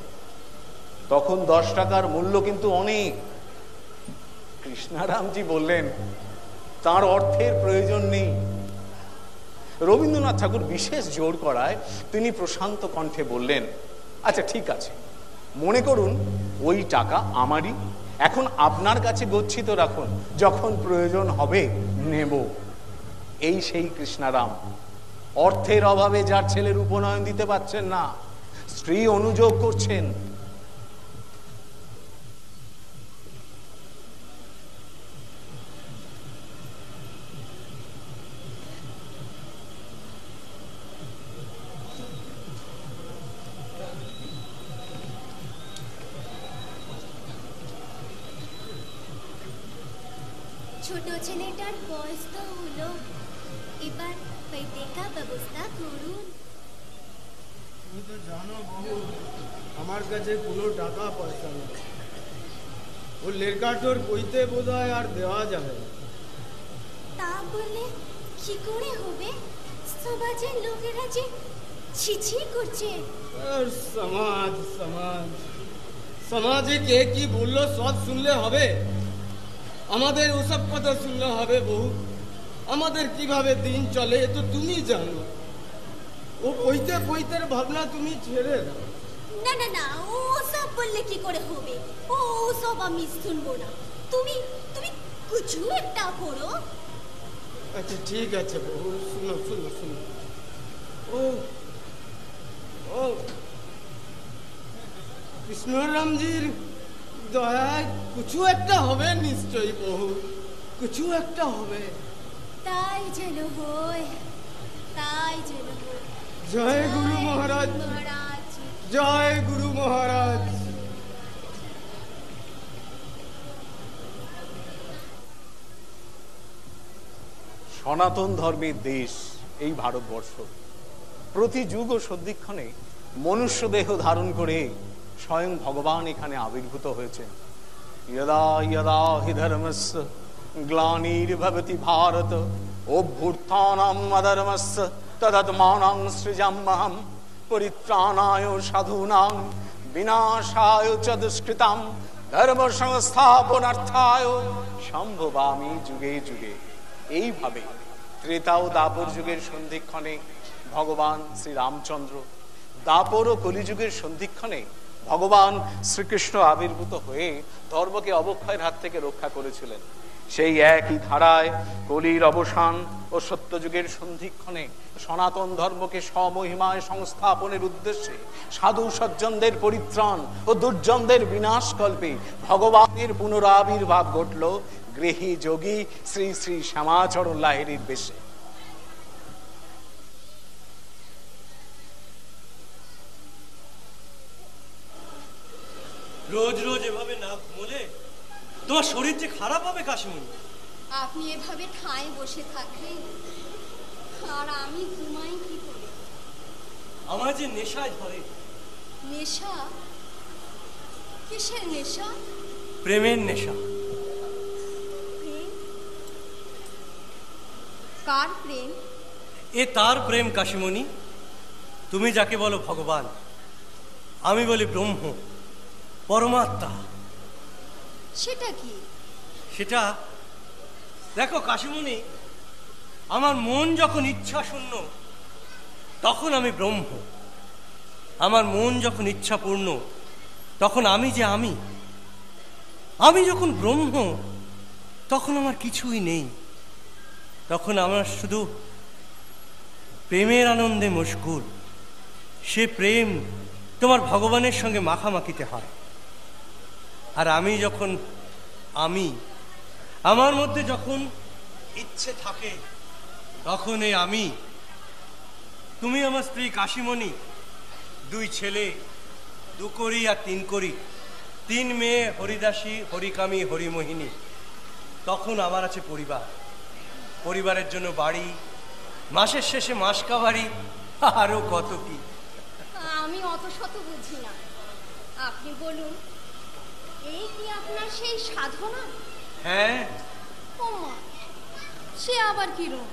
তখন 10 টাকার মূল্য কিন্তু অনেক। কৃষ্ণারামজি বললেন তার অর্থের প্রয়োজন নেই। রবীন্দ্রনাথ ঠাকুর বিশেষ জোর করায় তিনি প্রশান্ত কণ্ঠে বললেন, আচ্ছা ঠিক আছে, মনে করুন ওই টাকা আমারই, এখন আপনার কাছে গচ্ছিত রাখুন, যখন প্রয়োজন হবে নেব। এই সেই কৃষ্ণারাম, অর্থের অভাবে যার ছেলের উপনয়ন দিতে পারছেন না, স্ত্রী অনুযোগ করছেন। ছোট ছেলেটার বয়স তো হলো, এবার পেটেকা ব্যবস্থা করুন। তুমি তো জানো বহু, আমার কাছে কোনো টাকা পয়সা নেই। ও লেরকাটোর কইতে বোধহয় আর দেওয়া যাবে না। তা বলে কি করে হবে? সমাজের লোকেরা যে ছিছি করছে। আর সমাজ সমাজ সমাজে কে কি বললো সব শুনলে হবে? আমাদের ওসব কথা শুনলে হবে বহু? আমাদের কিভাবে দিন চলে এ তো তুমি জানো। ও কইতে কইতের ভাবনা তুমি ছেড়ে দাও। না না না, ও সব বললে কি করে হবে? ও সব আমি শুনবো না। তুমি তুমি কিছু একটা করো। আচ্ছা ঠিক আছে বহু, শুনো শুনো শুনো। ও ও কৃষ্ণরামজির দয়ায় কিছু একটা হবে নিশ্চয়ই বহু, কিছু একটা হবে। তাই যেন হয়, তাই যেন হয়। জয় গুরু মহারাজ, জয় গুরু মহারাজ। সনাতন ধর্মের দেশ এই ভারতবর্ষ। প্রতি যুগ ও সন্ধিক্ষণে মনুষ্য দেহ ধারণ করে স্বয়ং ভগবান এখানে আবির্ভূত হয়েছেন। यदा यदा हि धर्मस्य ग्लानिर्भवति भारत अभ्युत्थानम् अधर्मस्य तदात्मानं सृजाम्यहं परित्राणाय साधूनां विनाशाय च दुष्कृतां धर्म संस्थापनार्थाय সম্ভবামি যুগে যুগে। এইভাবে ত্রেতা ও দাপর যুগের সন্ধিক্ষণে ভগবান শ্রী রামচন্দ্র, দাপর ও কলিযুগের সন্ধিক্ষণে ভগবান শ্রীকৃষ্ণ আবির্ভূত হয়ে ধর্মকে অবক্ষয়ের হাত থেকে রক্ষা করেছিলেন। সেই একই ধারায় কলির অবসান ও সত্যযুগের সন্ধিক্ষণে সনাতন ধর্মকে স্বমহিমায় সংস্থাপনের উদ্দেশ্যে সাধু সজ্জনদের পরিত্রাণ ও দুর্জনদের বিনাশকল্পে ভগবানের পুনরাবির্ভাব ঘটল গৃহী যোগী শ্রী শ্রী শ্যামাচরণ লাহিড়ীর বেশে। রোজ রোজ এভাবে না ঘুমোলে তোমার শরীর যে খারাপ হবে কাশিমণি। আপনি এভাবে ঠায় বসে থাকলে আর আমি ঘুমাই কি করে? আমার যে নেশায় ধরে। নেশা? কিসের নেশা? প্রেমের নেশা। প্রেম? কার প্রেম? এ তার প্রেম কাশিমণি। তুমি যাকে বলো ভগবান, আমি বলি ব্রহ্ম, পরমাত্মা। সেটা কি? সেটা দেখো কাশিমণি, আমার মন যখন ইচ্ছা শূন্য তখন আমি ব্রহ্ম, আমার মন যখন ইচ্ছা পূর্ণ তখন আমি যে আমি। আমি যখন ব্রহ্ম তখন আমার কিছুই নেই, তখন আমার শুধু প্রেমের আনন্দে মশগুল। সে প্রেম তোমার ভগবানের সঙ্গে মাখামাখিতে হয়। আর আমি যখন আমি, আমার মধ্যে যখন ইচ্ছে থাকে তখন এই আমি, তুমি আমার স্ত্রী কাশিমণি, 2 ছেলে, 2 করি আর 3 করি, 3 মেয়ে হরিদাসী, হরিকামী, হরিমোহিনী। তখন আমার আছে পরিবার, পরিবারের জন্য বাড়ি, মাসের শেষে মাসকাবাড়ি, আরো কত কি। আমি অত শত বুঝি না, আপনি বলুন, এই কি আপনার সেই সাধনা? হ্যাঁ। ওমা, সে আবার কি রূপ?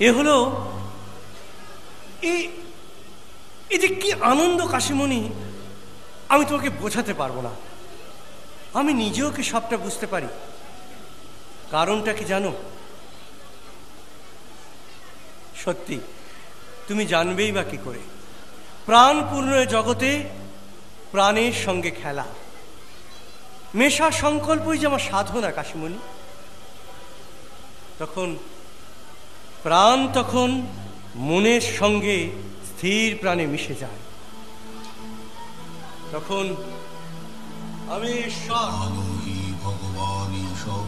এ হলো এই যে কি আনন্দ কাশিমণি, আমি তোমাকে বোঝাতে পারবো না। আমি নিজেও কি সবটা বুঝতে পারি। কারণটা কি জানো? সত্যি তুমি জানবেই বা কি করে? প্রাণপূর্ণ জগতে প্রাণের সঙ্গে খেলা, মেশা সংকল্পই যে আমার সাধনা কাশিমণি। তখন প্রাণ তখন মনের সঙ্গে স্থির প্রাণে মিশে যায়। তখন আমি ঈশ্বর, ভগবান ঈশ্বর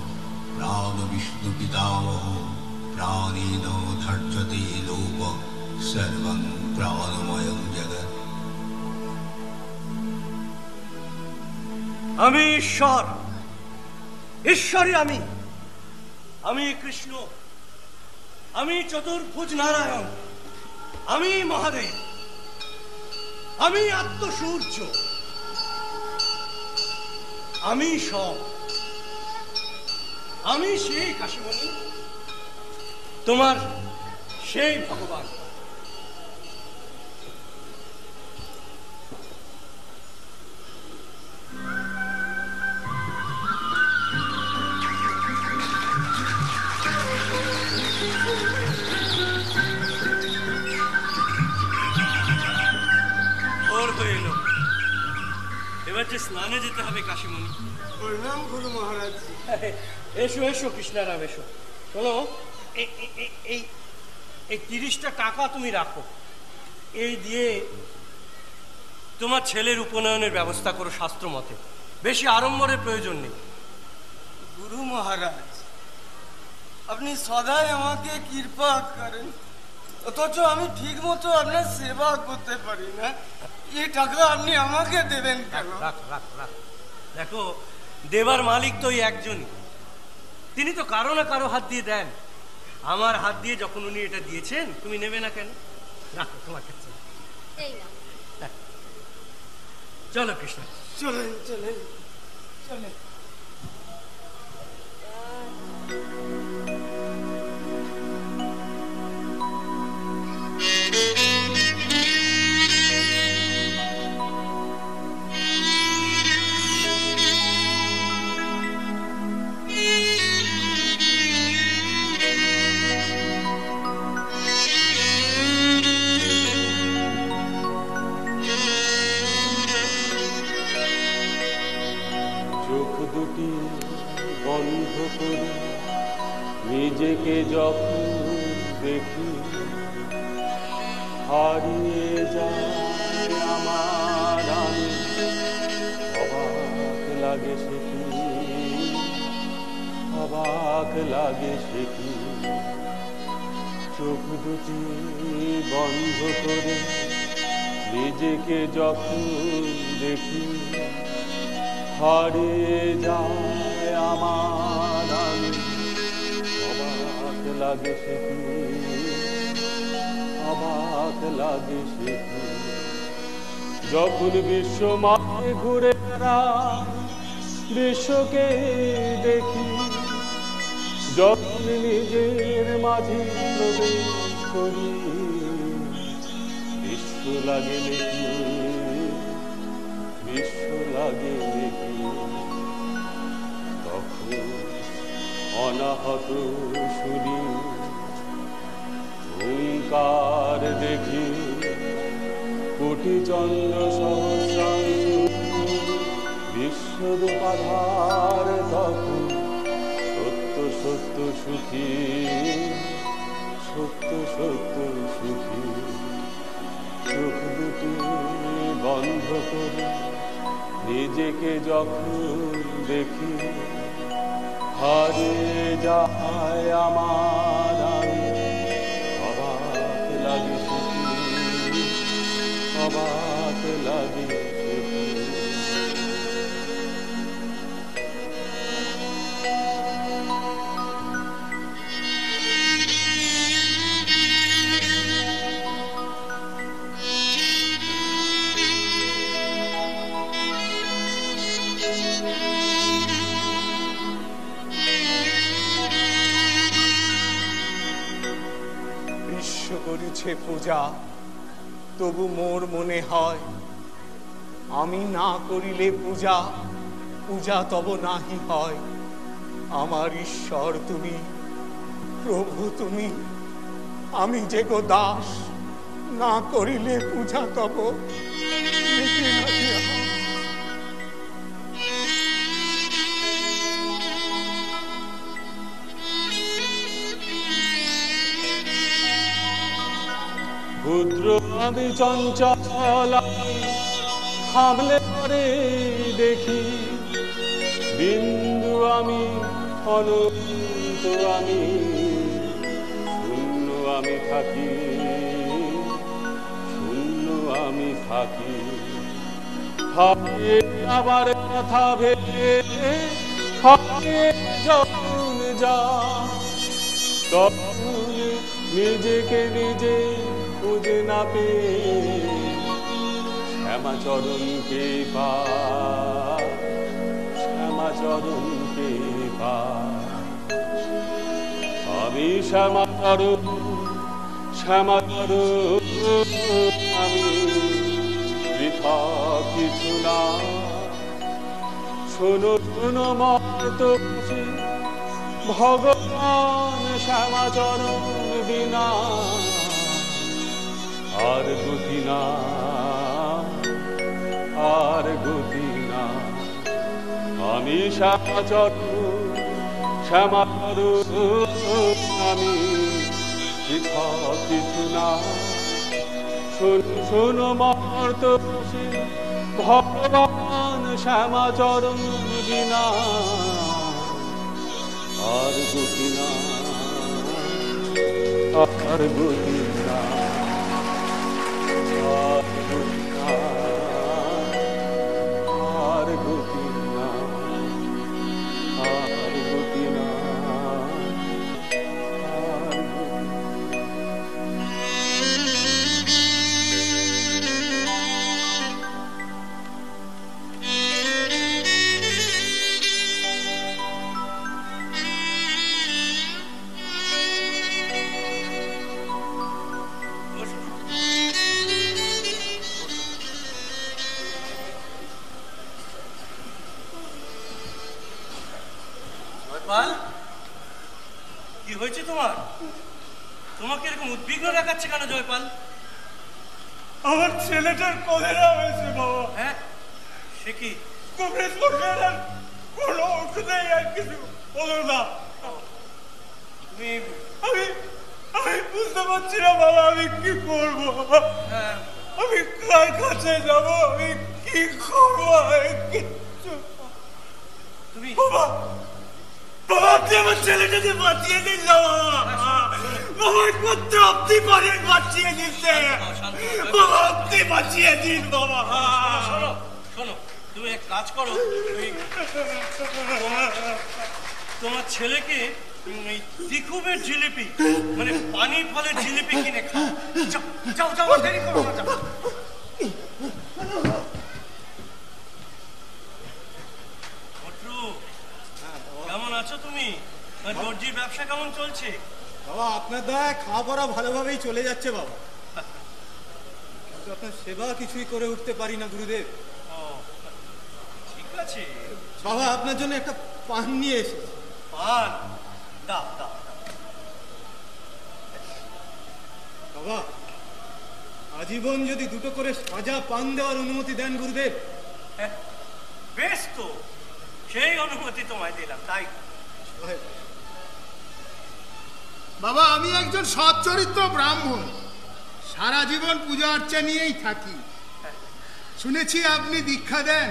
প্রাণ বিষ্ণু পিতামহ প্রাণেন ধার্যতে লোক সর্বং প্রাণময়ং জগৎ। আমি ঈশ্বর, ঈশ্বরই আমি, আমি কৃষ্ণ, আমি চতুর্ভুজ নারায়ণ, আমি মহাদেব, আমি আত্মসূর্য, আমি সব, আমি সেই কাশিমণি, তোমার সেই ভগবান। এবার যে স্নানে যেতে হবে কাশিমণি। প্রণাম গুরু মহারাজ। এসো এসো কৃষ্ণারাম এসো। শোনো, এই 30টা টাকা তুমি রাখো, এই দিয়ে তোমার ছেলের উপনয়নের ব্যবস্থা করো শাস্ত্র মতে। বেশি আড়ম্বরের প্রয়োজন নেই। গুরু মহারাজ, আপনি সদাই আমাকে কৃপা করেন, অথচ আমি ঠিক মতো আপনার সেবা করতে পারি না। এই টাকা আপনি আমাকে দেবেন কেন? রাখ রাখ রাখ। দেখো, দেবার মালিক তো একজনই, তিনি তো কারো না কারো হাত দিয়ে দেন। আমার হাত দিয়ে যখন উনি এটা দিয়েছেন, তুমি নেবে না কেন? রাখো তোমার কাছে। এই না চলো কৃষ্ণ, চলেন চলেন চলেন। বন্ধ করে নিজেকে যখন দেখি, হারিয়ে যায় আমার আমি, অবাক লাগে সে কি, অবাক লাগে সে কি। চোখ দুটি বন্ধ করে নিজেকে যখন দেখি, হারিয়ে যায় আমার আমি, অবাক লাগে সে কি, অবাক লাগে সে কি। যখন বিশ্ব মাঝে ঘুরে বেড়ায়, বিশ্বকে দেখি, যখন নিজের মাঝে প্রবেশ করি, বিশ্ব লাগে দেখি, বিশ্ব লাগে দেখি। তখন অনাহত শুনি ওঙ্কার দেখি, কোটি চন্দ্র সহস্রাংশ বিশ্বরূপাধার। তখন সত্য সত্য সুখী, সত্য সত্য সুখী। চোখ দুটি বন্ধ করে নিজেকে যখন দেখি, হারিয়ে যায় আমার আমি, অবাক লাগে সে কি, অবাক লাগে সে কি। করেছে পূজা, তবু মোর মনে হয় আমি না করিলে পূজা, পূজা তব নাহি হয়। আমার ঈশ্বর তুমি, প্রভু তুমি, আমি যে গো দাস, না করিলে পূজা তব নিতে নাহি হয়। ক্ষুদ্র আমি চঞ্চল থামলে পরে দেখি, বিন্দু আমি অনন্ত আমি, শূন্য আমি থাকি, শূন্য আমি থাকি। হারিয়ে আবার কথা ভেবে, হারিয়ে যখন যা, তখন নিজেকে নিজে খুঁজে না পেয়ে শ্যামাচরণকে পাই, শ্যামাচরণকে পাই। আমি শ্যামাচরণ, শ্যামাচরণ আমি, বৃথা কিছু না। শোনো শোনো মর্তবাসী, ভগবান শ্যামাচরণ বিনা আর গতি না, আর গতি না। আমি শ্যামাচরণ, শ্যামাচরণ আমি, বৃথা কিছু না। শোনো শোনো মর্তবাসী, ভগবান শ্যামাচরণ বিনা আর গতি না, আর গতি না, আর গতি না, আর গতি না, আর গতি না, আর গতি না। জয়পাল, কি হয়েছে তোমার? তোমাকে এরকম উদ্বিগ্ন দেখাচ্ছে কেন জয়পাল? আমার ছেলেটার কলেরা হয়েছে বাবা। হ্যাঁ, সে কি? কোনো ওষুধেই আর কিছু হলো না। আমি বুঝতে পারছি না বাবা, আমি কি করবো? আমি কার কাছে যাবো? আমি কি করবো? তুমি বাবা, আপনি আমার ছেলেটাকে বাঁচিয়ে দিন না বাবা। একমাত্র আপনি পারেন বাঁচিয়ে দিতে। বাবা, আপনি বাঁচিয়ে দিন বাবা। শোনো শোনো, তুমি এক কাজ করো, তোমার ছেলেকে তিখুবের জিলিপি, মানে পানি ফলের জিলিপি কিনে খাও। যাও যাও, দেরি করো না, যাও। কেমন আছো তুমি? দর্জির ব্যবসা কেমন চলছে? বাবা, আপনার দয়ায় খাওয়া পড়া ভালোভাবেই চলে যাচ্ছে বাবা, কিন্তু আপনার সেবা কিছুই করে উঠতে পারি না গুরুদেব। ঠিক আছে বাবা, আপনার জন্য একটা পান নিয়ে এসেছি। পান? দাও দাও। বাবা, আজীবন যদি দুটো করে সাজা পান দেওয়ার অনুমতি দেন গুরুদেব। বেশ, তো সেই অনুমতি তোমায় দিলাম, তাই। বাবা, আমি একজন সচ্চরিত্র ব্রাহ্মণ, সারা জীবন পূজা অর্চা নিয়েই থাকি। শুনেছি আপনি দীক্ষা দেন,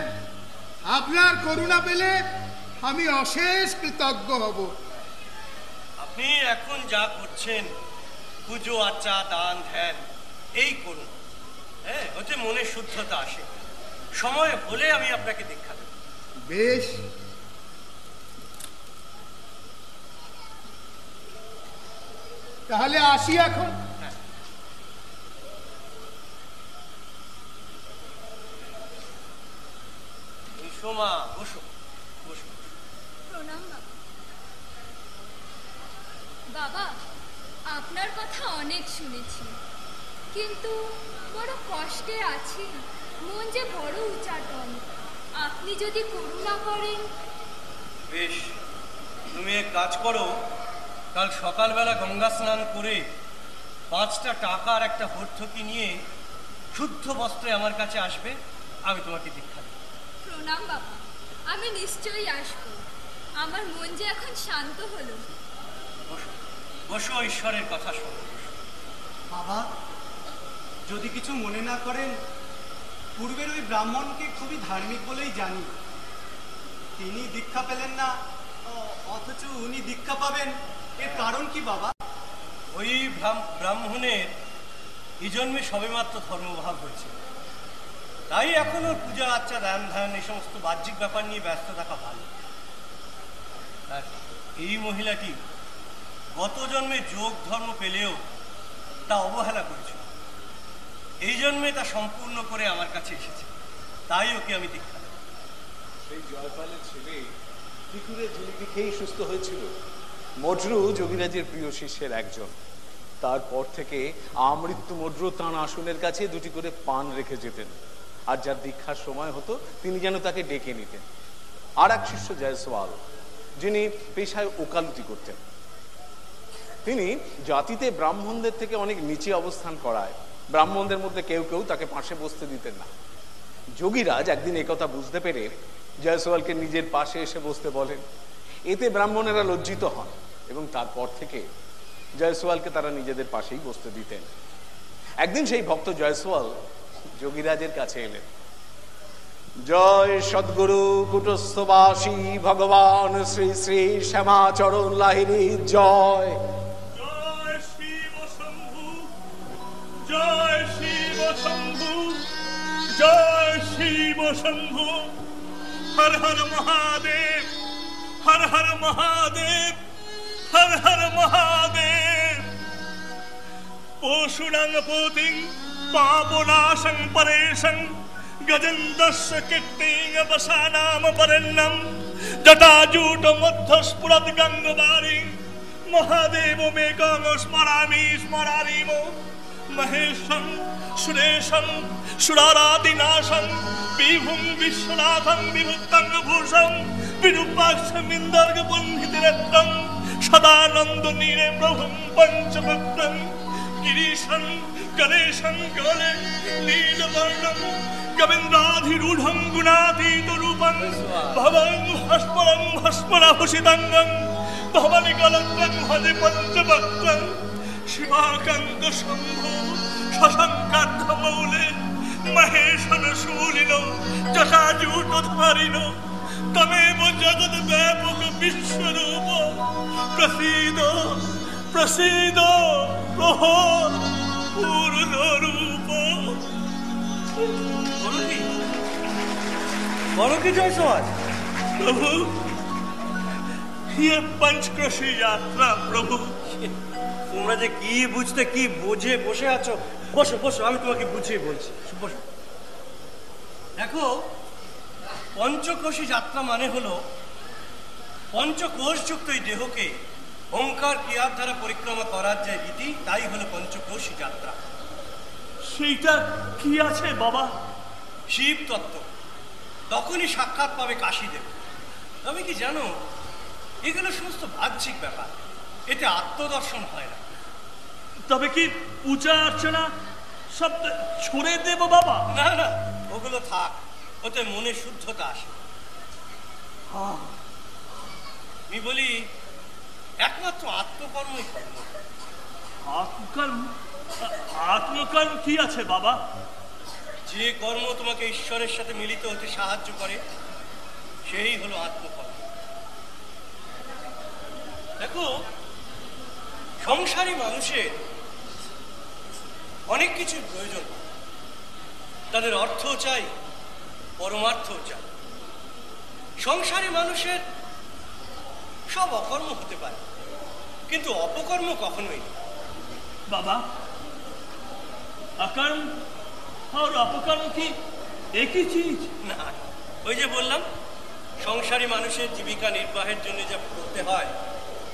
আপনার করুণা পেলে আমি অশেষ কৃতজ্ঞ হব। আপনি এখন যা করছেন, পুজো আর্চা, দান ধ্যান, এই করুন। হ্যাঁ, ওতে মনে শুদ্ধতা আসে। সময় হলে আমি আপনাকে দীক্ষা দেব। বেশ, তাহলে আসি এখন। সোমা, বসো বসো। প্রণাম বাবা। বাবা, আপনার কথা অনেক শুনেছি, কিন্তু বড় কষ্টে আছি, মন যে বড় উচাটন। আপনি যদি করুণা করেন। বেশ, তুমি এক কাজ করো, কাল সকালবেলা গঙ্গা স্নান করে 5টা টাকা আর একটা হর্তকি নিয়ে শুদ্ধ বস্ত্রে আমার কাছে আসবে, আমি তোমাকে দীক্ষা দেব। প্রণাম বাবা, আমি নিশ্চয়ই আসবো। আমার মন যে এখন শান্ত হলো। বসো বসো, ঈশ্বরের কথা শোনো। বাবা, যদি কিছু মনে না করেন, পূর্বের ওই ব্রাহ্মণকে খুবই ধার্মিক বলেই জানি। তিনি দীক্ষা পেলেন না, অথচ উনি দীক্ষা পাবেন, এর কারণ কি বাবা? ওই ব্রাহ্মণের এই জন্মে সবেমাত্র ধর্মভাব হয়েছে, তাই এখন ওর পূজা আর্চা, দান ধ্যান, এই সমস্ত বাহ্যিক ব্যাপার নিয়ে ব্যস্ত থাকা ভালো। আর এই মহিলাটি গত জন্মে যোগ ধর্ম পেলেও তা অবহেলা করেছিল, এই জন্মে তা সম্পূর্ণ করে আমার কাছে এসেছে, তাই ওকে আমি দীক্ষা দেব। সেই জয়পালের ছেলে তিখুরের জিলিপি খেয়েই সুস্থ হয়েছিল। মজরু যোগীরাজের প্রিয় শিষ্যের একজন। তারপর থেকে আমৃত্যু মজরু তাঁর আসনের কাছে 2টি করে পান রেখে যেতেন, আর যার দীক্ষার সময় হতো তিনি যেন তাকে ডেকে নিতেন। আর এক শিষ্য জয়সওয়াল, যিনি পেশায় ওকালতি করতেন, তিনি জাতিতে ব্রাহ্মণদের থেকে অনেক নিচে অবস্থান করায় ব্রাহ্মণদের মধ্যে কেউ কেউ তাকে পাশে বসতে দিতেন না। যোগীরাজ একদিন একথা বুঝতে পেরে জয়সওয়ালকে নিজের পাশে এসে বসতে বলেন। এতে ব্রাহ্মণেরা লজ্জিত হন এবং তারপর থেকে জয়সওয়ালকে তারা নিজেদের পাশেই বসতে দিতেন। একদিন সেই ভক্ত জয়সওয়াল যোগীরাজের কাছে এলেন। জয় সদ্গুরু কুটস্থবাসী ভগবান শ্রী শ্রী শ্যামাচরণ লাহিড়ী জয়। জয় শিব শম্ভু, জয় শিব শম্ভু, জয় শিব শম্ভু। হর হর মহাদেব, হর হর মহাদেব, হর হর মহাদেব। পশুরাং পতিং পাপনাশং পরেশং গজেন্দ্রস্য কীর্তিং বসানাম বরেণ্যম জটাজূট মধ্যস্ফুরৎ গঙ্গবারী মহাদেব মেকং স্মরামি স্মরারিম মহেশং সুরেশং সুরারাদিনাশং বিভুং বিশ্বনাথং বিভুক্তং ভূষং বিরূপাক্ষমিন্দর্গ বন্ধিতনেত্রং সদানন্দ নীরে প্রভুং পঞ্চভক্তং গিরিশং গণেশং গলে নীলবর্ণং গোবিন্দাধিরূঢ়ং গুণাতীত রূপং ভবং হস্পরং হস্পরাভূষিতাঙ্গং ভবানী কলত্রং ভজে পঞ্চভক্তং শিবাকান্ত শম্ভু শশঙ্কার্ধ মৌলে মহেশন শূলিন জটাজূটধারিণ তমেব জগৎ ব্যাপক বিশ্বরূপ প্রসীদ প্রসীদ প্রভো পূর্ণ রূপ। বলো কি জয় সমাজ? প্রভু ये पंचक्रोशी यात्रा प्रभु। তোমরা যে কি বুঝতে কি বুঝে বসে আছো, বসো বসো, আমি তোমাকে বুঝিয়ে বলছি, বসো। দেখো, পঞ্চকোশী যাত্রা মানে হলো পঞ্চকোষযুক্ত এই দেহকে ওঙ্কার ক্রিয়ার দ্বারা পরিক্রমা করার যে রীতি, তাই হলো পঞ্চকোশী যাত্রা। সেইটা কি আছে বাবা? শিব তত্ত্ব। তখনই সাক্ষাৎ পাবে কাশীদেব। তবে কি জানো, এগুলো সমস্ত বাহ্যিক ব্যাপার, এতে আত্মদর্শন হয় না। তবে কি পূজা অর্চনা সব ছুড়ে দেব বাবা? না না, ওগুলো থাক, ওতে মনে শুদ্ধতা আসে। আমি বলি, একমাত্র আত্মকর্মই কর্ম। আত্মকর্ম? আত্মকর্ম কি আছে বাবা? যে কর্ম তোমাকে ঈশ্বরের সাথে মিলিত হতে সাহায্য করে, সেই হলো আত্মকর্ম। দেখো, সংসারী মানুষের অনেক কিছুর প্রয়োজন, তাদের অর্থও চাই, পরমার্থও চাই। সংসারী মানুষের সব অকর্ম হতে পারে, কিন্তু অপকর্ম কখনোই না। বাবা, অকর্ম আর অপকর্ম কি একই চিজ? না, ওই যে বললাম, সংসারী মানুষের জীবিকা নির্বাহের জন্য যা করতে হয়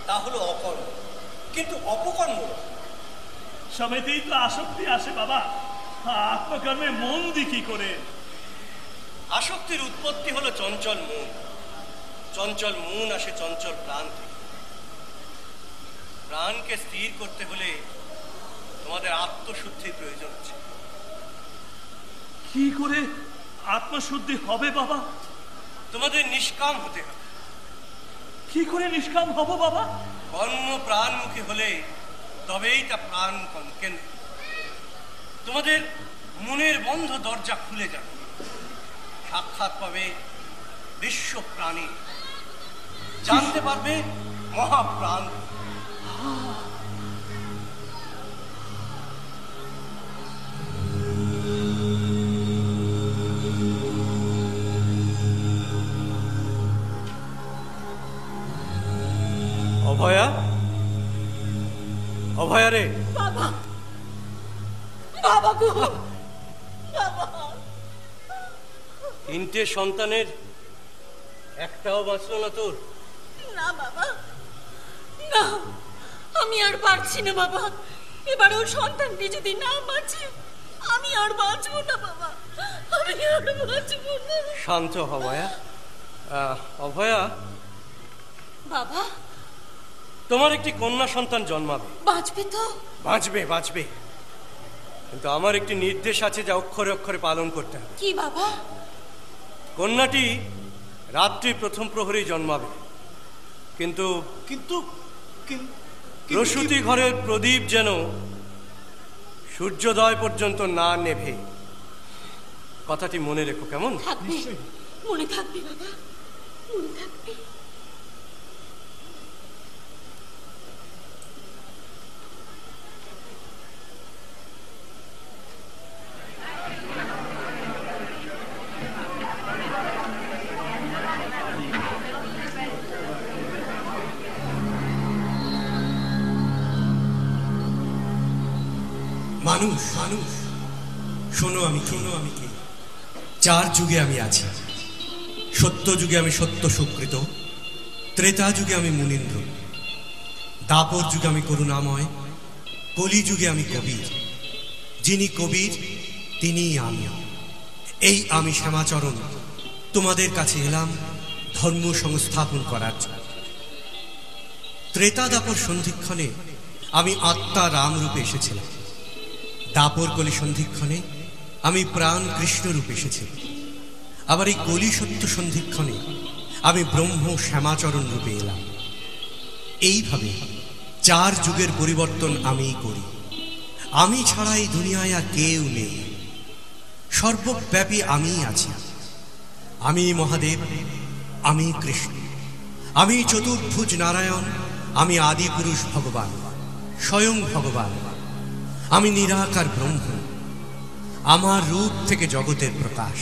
তা হলো অকর্ম, কিন্তু অপকর্ম সমেতেই তো আসক্তি আসে বাবা। আত্মকর্মে মন দি কি করে? আসক্তির উৎপত্তি হলো চঞ্চল মন। চঞ্চল মন আসে চঞ্চল প্রাণ থেকে। প্রাণকে স্থির করতে হলে তোমাদের আত্মশুদ্ধির প্রয়োজন আছে। কি করে আত্মশুদ্ধি হবে বাবা? তোমাদের নিষ্কাম হতে হবে। কি করে নিষ্কাম হব বাবা? কর্ম প্রাণমুখী হলে তবেই তা প্রাণ কেন্দ্র। তোমাদের মনের বন্ধ দরজা খুলে যাবে, সাক্ষাৎ পাবে বিশ্ব প্রাণী, জানতে পারবে মহাপ্রাণ। অভয়া, অভয়া রে। বাবা, বাবা গো, বাবা। তিনটে সন্তানের একটাও বাঁচলো না তোর? না বাবা, না, আমি আর পারছি না বাবা। এবার ওর সন্তানটি যদি না বাঁচে, আমি আর বাঁচবো না বাবা, আমি আর বাঁচবো না। শান্ত হ অভয়া। অভয়া বাবা, তোমার একটি কন্যা সন্তান জন্মাবে। বাঁচবে তো? বাঁচবে, বাঁচবে, কিন্তু আমার একটি নির্দেশ আছে যা অক্ষরে অক্ষরে পালন করতে হবে। কি বাবা? কন্যাটি রাত্রি প্রথম প্রহরেই জন্মাবে, কিন্তু কিন্তু প্রসূতি ঘরের প্রদীপ যেন সূর্যোদয় পর্যন্ত না নেভে। কথাটি মনে রেখো, কেমন? থাকবে, মনে থাকবে বাবা, মনে থাকবে। মানুষ, মানুষ শোনো, আমি কে? চার যুগে আমি আছি। সত্য যুগে আমি সত্য সুকৃত, ত্রেতা যুগে আমি মুনীন্দ্র, দ্বাপর যুগে আমি করুণাময়, কলি যুগে আমি কবির। যিনি কবির তিনিই আমি। এই আমি শ্যামাচরণ তোমাদের কাছে এলাম ধর্ম সংস্থাপন করার জন্য। ত্রেতা দাপর সন্ধিক্ষণে আমি আত্মা রাম রূপে এসেছিলাম, দাপর কলি সন্ধিক্ষণে আমি প্রাণ কৃষ্ণ রূপে এসেছিলাম, আবার এই কলি সত্য সন্ধিক্ষণে আমি ব্রহ্ম শ্যামাচরণ রূপে এলাম। এইভাবে 4 যুগের পরিবর্তন আমিই করি। আমি ছাড়া এই দুনিয়ায় আর কেউ নেই, সর্বব্যাপী আমিই আছি। আমি মহাদেব, আমি কৃষ্ণ, আমি চতুর্ভুজ নারায়ণ, আমি আদি পুরুষ ভগবান, স্বয়ং ভগবান, আমি নিরাকার ব্রহ্ম। আমার রূপ থেকে জগতের প্রকাশ।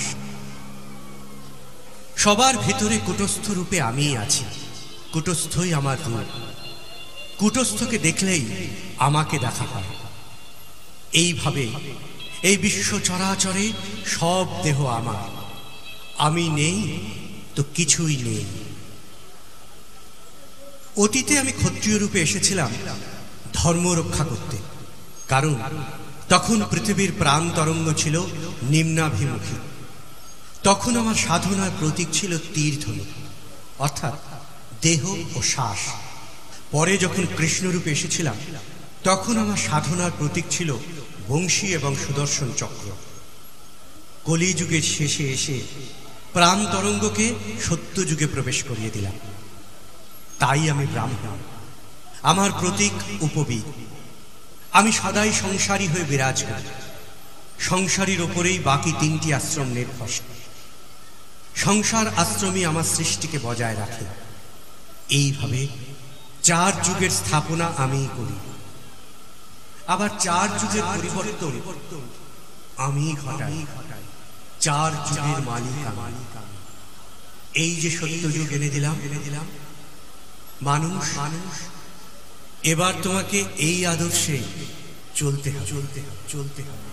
সবার ভিতরে কুটস্থ রূপে আমিই আছি, কুটস্থই আমার রূপ। কুটস্থকে দেখলেই আমাকে দেখা হয়। এইভাবে এই বিশ্ব চরাচরে সব দেহ আমার। আমি নেই তো কিছুই নেই। অতীতে আমি ক্ষত্রিয় রূপে এসেছিলাম ধর্ম রক্ষা করতে, কারণ তখন পৃথিবীর প্রাণ তরঙ্গ ছিল নিম্নাভিমুখী। তখন আমার সাধনার প্রতীক ছিল তীরধনুক, অর্থাৎ দেহ ও শ্বাস। পরে যখন কৃষ্ণরূপে এসেছিলাম তখন আমার সাধনার প্রতীক ছিল বংশী এবং সুদর্শন চক্র। কলিযুগের শেষে এসে প্রাণ তরঙ্গকে সত্য যুগে প্রবেশ করিয়ে দিলাম। তাই আমি ব্রাহ্মণ। আমার প্রতীক উপবীত। আমি সদাই সংসারী হয়ে বিরাজ করি। সংসারীর ওপরেই বাকি 3টি আশ্রম নির্ভরশীল। সংসার আশ্রমই আমার সৃষ্টিকে বজায় রাখে। এইভাবে 4 যুগের স্থাপনা আমিই করি, আবার 4 যুগের পরিবর্তন আমিই ঘটাই। 4 যুগের মালিক আমি। এই যে সত্য যুগ এনে দিলাম মানুষ, এবার তোমাকে এই আদর্শে চলতে হবে।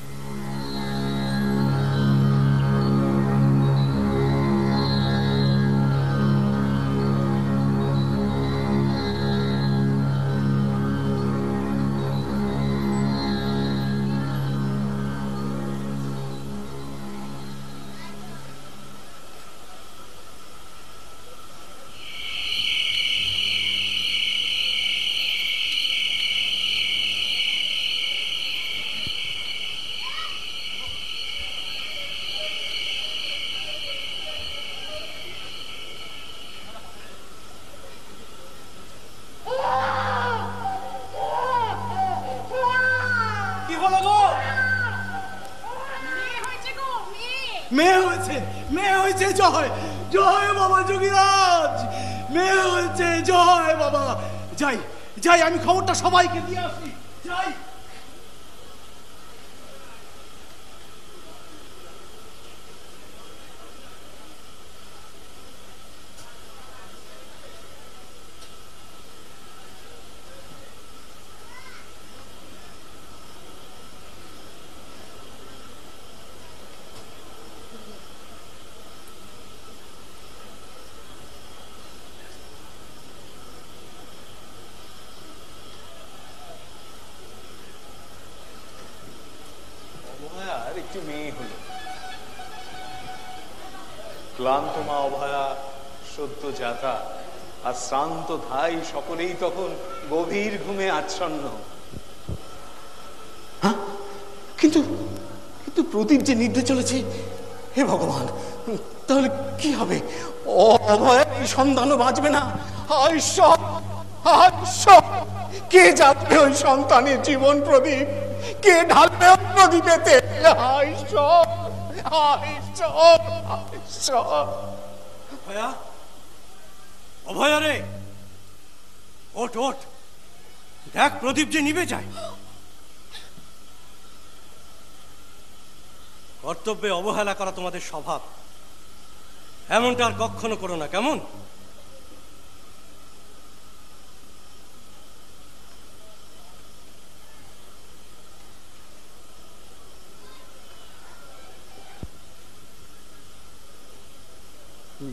মেয়ে হয়েছে, জয় জয় বাবা যোগীরাজ, মেয়ে হয়েছে, জয় বাবা। যাই যাই, আমি খবরটা সবাইকে দিয়ে আসি। যাই। ক্লান্ত মা অভয়া, সদ্য জাতা আর শ্রান্ত ধাই সকলেই তখন গভীর ঘুমে আচ্ছন্ন। কিন্তু কিন্তু প্রদীপ যে নিভতে চলেছে, হে ভগবান, তাহলে কি হবে? অভয়া সন্তানও বাঁচবে না। কে যাবে ওই সন্তানের জীবন প্রদীপ? কে ঢালবে প্রদীপেতে? অভয়া রে, ওঠ ওঠ, দেখ প্রদীপ যে নিভে যায়। কর্তব্যে অবহেলা করা তোমাদের স্বভাব, এমনটা আর কখনো করো না, কেমন?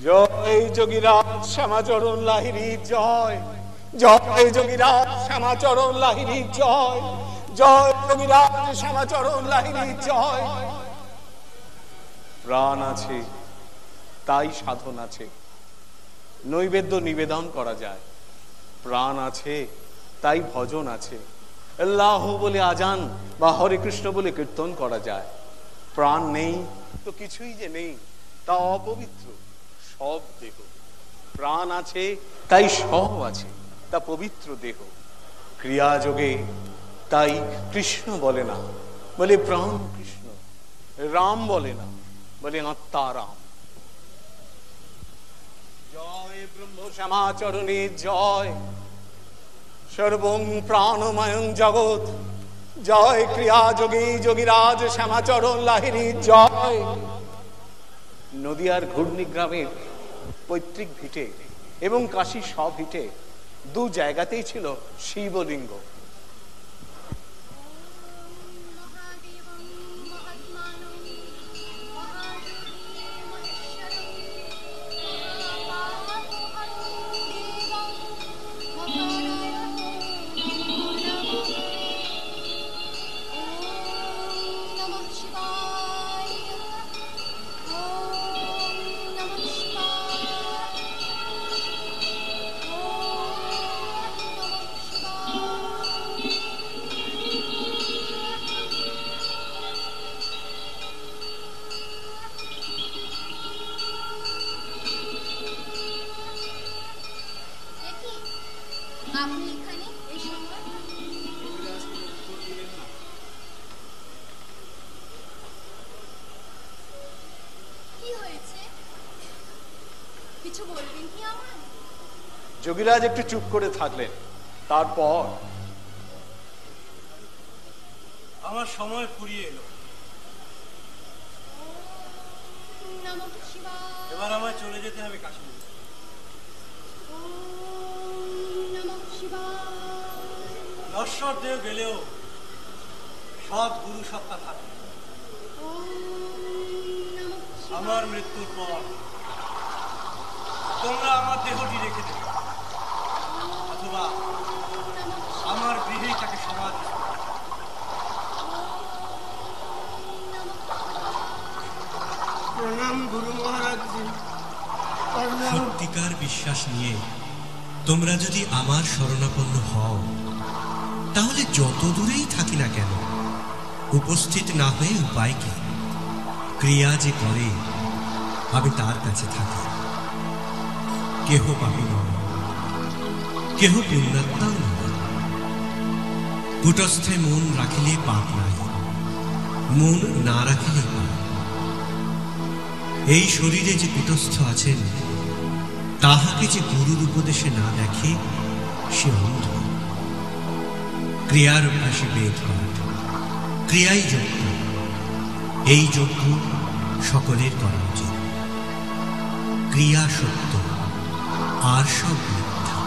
জয় যোগীরাজ শ্যামাচরণ লাহিড়ী জয়, জয় যোগীরাজ শ্যামাচরণ লাহিড়ী জয়, জয় যোগীরাজ শ্যামাচরণ লাহিড়ী জয়, প্রাণ আছে তাই সাধন আছে, নৈবেদ্য নিবেদন করা যায়। প্রাণ আছে তাই ভজন আছে, আল্লাহ বলে আজান বা হরে কৃষ্ণ বলে কীর্তন করা যায়। প্রাণ নেই তো কিছুই যে নেই, তা অপবিত্র সব দেহ। প্রাণ আছে তাই সব আছে, তা পবিত্র দেহ। ক্রিয়াযোগে তাই কৃষ্ণ বলে না, বলে প্রাণ কৃষ্ণ। রাম বলে না, বলে আত্মা রাম। জয় ব্রহ্ম শ্যামাচরণে জয়, সর্বং প্রাণময়ং জগৎ জয়। ক্রিয়া যোগী যোগীরাজ শ্যামাচরণ লাহিড়ী জয়। নদিয়ার ঘূর্ণি গ্রামের পৈতৃক ভিটে এবং কাশী সভিটে দু জায়গাতেই ছিল শিবলিঙ্গ। যোগীরাজ একটু চুপ করে থাকলেন। তারপর আমার সময় ফুরিয়ে এলো, এবার আমায় চলে যেতে হবে কাশ্মীর। নশ্বর দেহ গেলেও সৎ গুরু সত্তা থাকে। আমার মৃত্যুর পর তোমরা আমার দেহটি রেখে দেবে, অথবা আমার গৃহেই তাকে সমাধি। প্রণাম গুরু মহারাজ। সত্যিকার বিশ্বাস নিয়ে তোমরা যদি আমার শরণাপন্ন হও, তাহলে যত দূরেই থাকি না কেন উপস্থিত না হয়ে উপায় কি? ক্রিয়া যে করে আমি তার কাছে থাকি। কেহ পাপী নয়, কেহ পুণ্যাত্মাও নয়। কুটস্থে মন রাখিলে পাপ নাই, মন না রাখিলে পাপ। এই শরীরে যে কুটস্থ আছেন, তাহাকে যে গুরুর উপদেশে না দেখে সে অন্ধ। ক্রিয়ার অভ্যাসে বেদ পাঠ, ক্রিয়াই যজ্ঞ। এই যজ্ঞ সকলের করা উচিত। ক্রিয়া সত্য, আর সব মিথ্যা।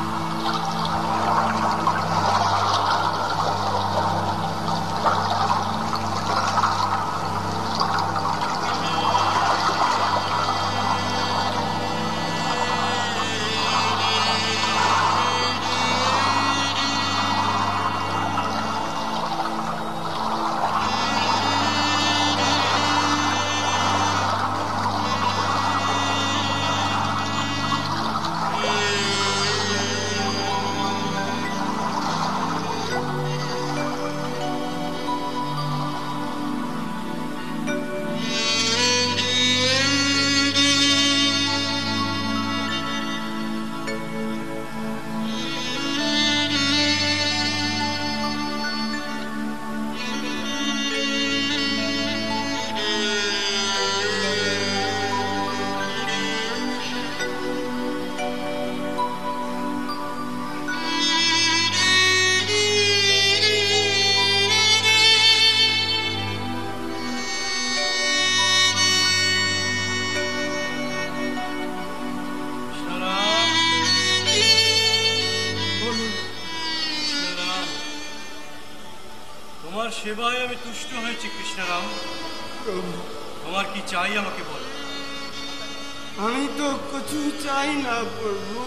সেবায় আমি তুষ্ট হয়েছি কৃষ্ণরাম। তোমার কি চাই আমাকে বলো। আমি তো কিছু চাই না প্রভু,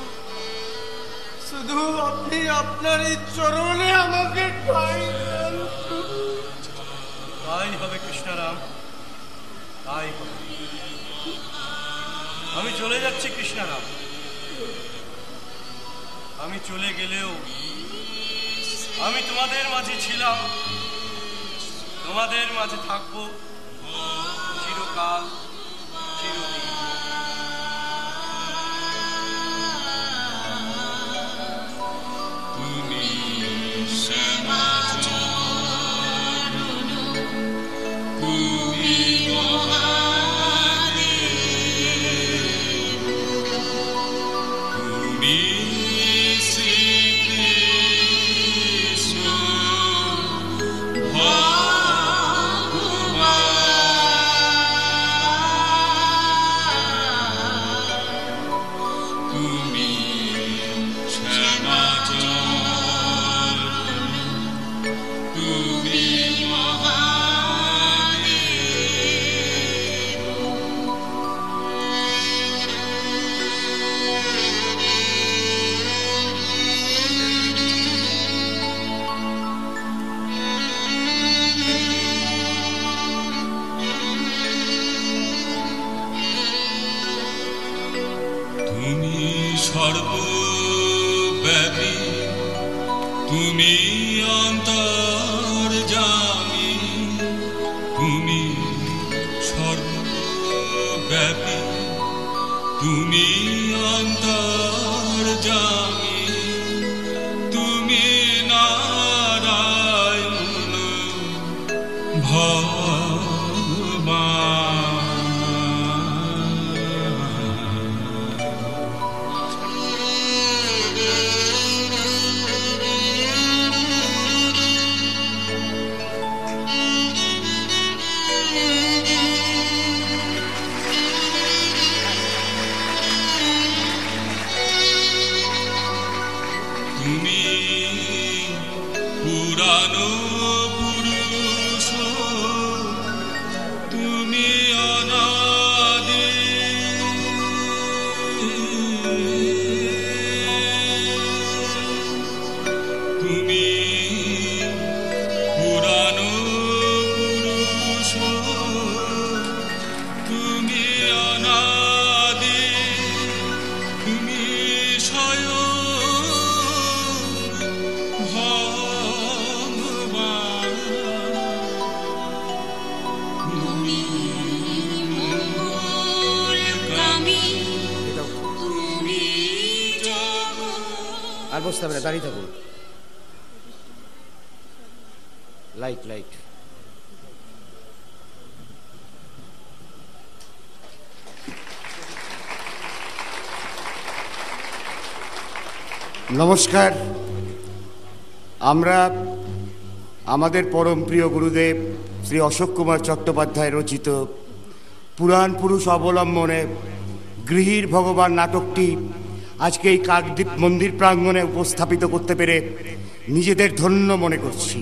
শুধু আপনি আপনার এই চরণে আমাকে ঠাঁই দেন। তাই হবে কৃষ্ণরাম, তাই হবে। আমি চলে যাচ্ছি কৃষ্ণারাম। আমি চলে গেলেও আমি তোমাদের মাঝে ছিলাম, তোমাদের মাঝে থাকবো চিরকাল, চিরদিন। তুমি সমাচরণ, তুমি মহাদেব, তুমি শ্রীকৃষ্ণ ভগবান, তুমি সমাচরণ, তুমি মহাদেব। তুমি সর্বব্যাপী, তুমি অন্তর্যামী, তুমি সর্বব্যাপী, তুমি অন্তর্যামী, তুমি নারায়ণ তুমি পুরানো পুরুষ, তুমি অনাদি, তুমি পুরানো পুরুষ, তুমি অনাদি, তুমি স্বয়ং ভগবান, তুমি মঙ্গলকামী, তুমি জগৎ। আর বসতে হবে না, দাঁড়িয়ে থাকুন। Light light. নমস্কার। আমরা আমাদের পরম প্রিয় গুরুদেব শ্রী অশোক কুমার চট্টোপাধ্যায় রচিত পুরাণ পুরুষ অবলম্বনে গৃহীর ভগবান নাটকটি আজকে এই কাকদ্বীপ মন্দির প্রাঙ্গণে উপস্থাপিত করতে পেরে নিজেদের ধন্য মনে করছি।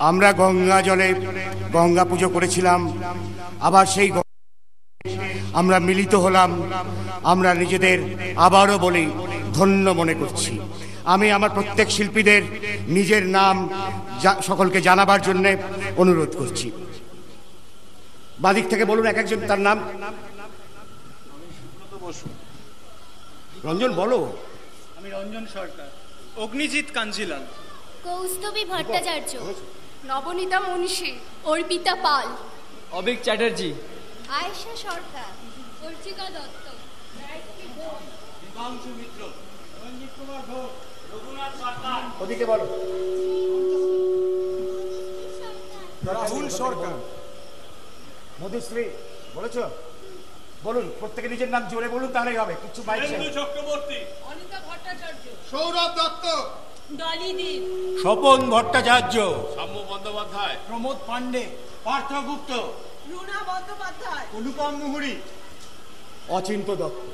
আমরা গঙ্গা জলে গঙ্গা পুজো করেছিলাম, আবার সেই আমরা মিলিত হলাম। আমরা নিজেদের আবারও বলি ধন্য মনে করছি। আমি আমার প্রত্যেক শিল্পীদের নিজের নাম সকলকে জানাবার জন্য অনুরোধ করছি। বাদিক থেকে বলুন এক একজন তার নাম। রঞ্জন বলো। আমি রঞ্জন সরকার। অগ্নিজিৎ কাঞ্জিলাল। কৌস্তবী ভট্টাচার্য। নবনীতা মুন্সি। অর্পিতা পাল। অবিক চ্যাটার্জি। আয়েশা সরকার। অর্চিকা দত্ত। দিবাংশু মিত্র। রঞ্জিত কুমার ঘোষ। রঘুনাথ সরকার। ওদিকে বলো। রাহুল সরকার। মধুশ্রী বলেছ? বলুন, প্রত্যেকে নিজের নাম জোরে বলুন, তাহলেই হবে। কিছু বাইরে। চক্রবর্তী। অনিতা ভট্টাচার্য। সৌরভ দত্ত। ডলি দীপ। স্বপন ভট্টাচার্য। সাম্য বন্দ্যোপাধ্যায়। প্রমোদ পান্ডে। পার্থ গুপ্ত। রুনা বন্দ্যোপাধ্যায়। অনুপম মুহুরী। অচিন্ত দত্ত।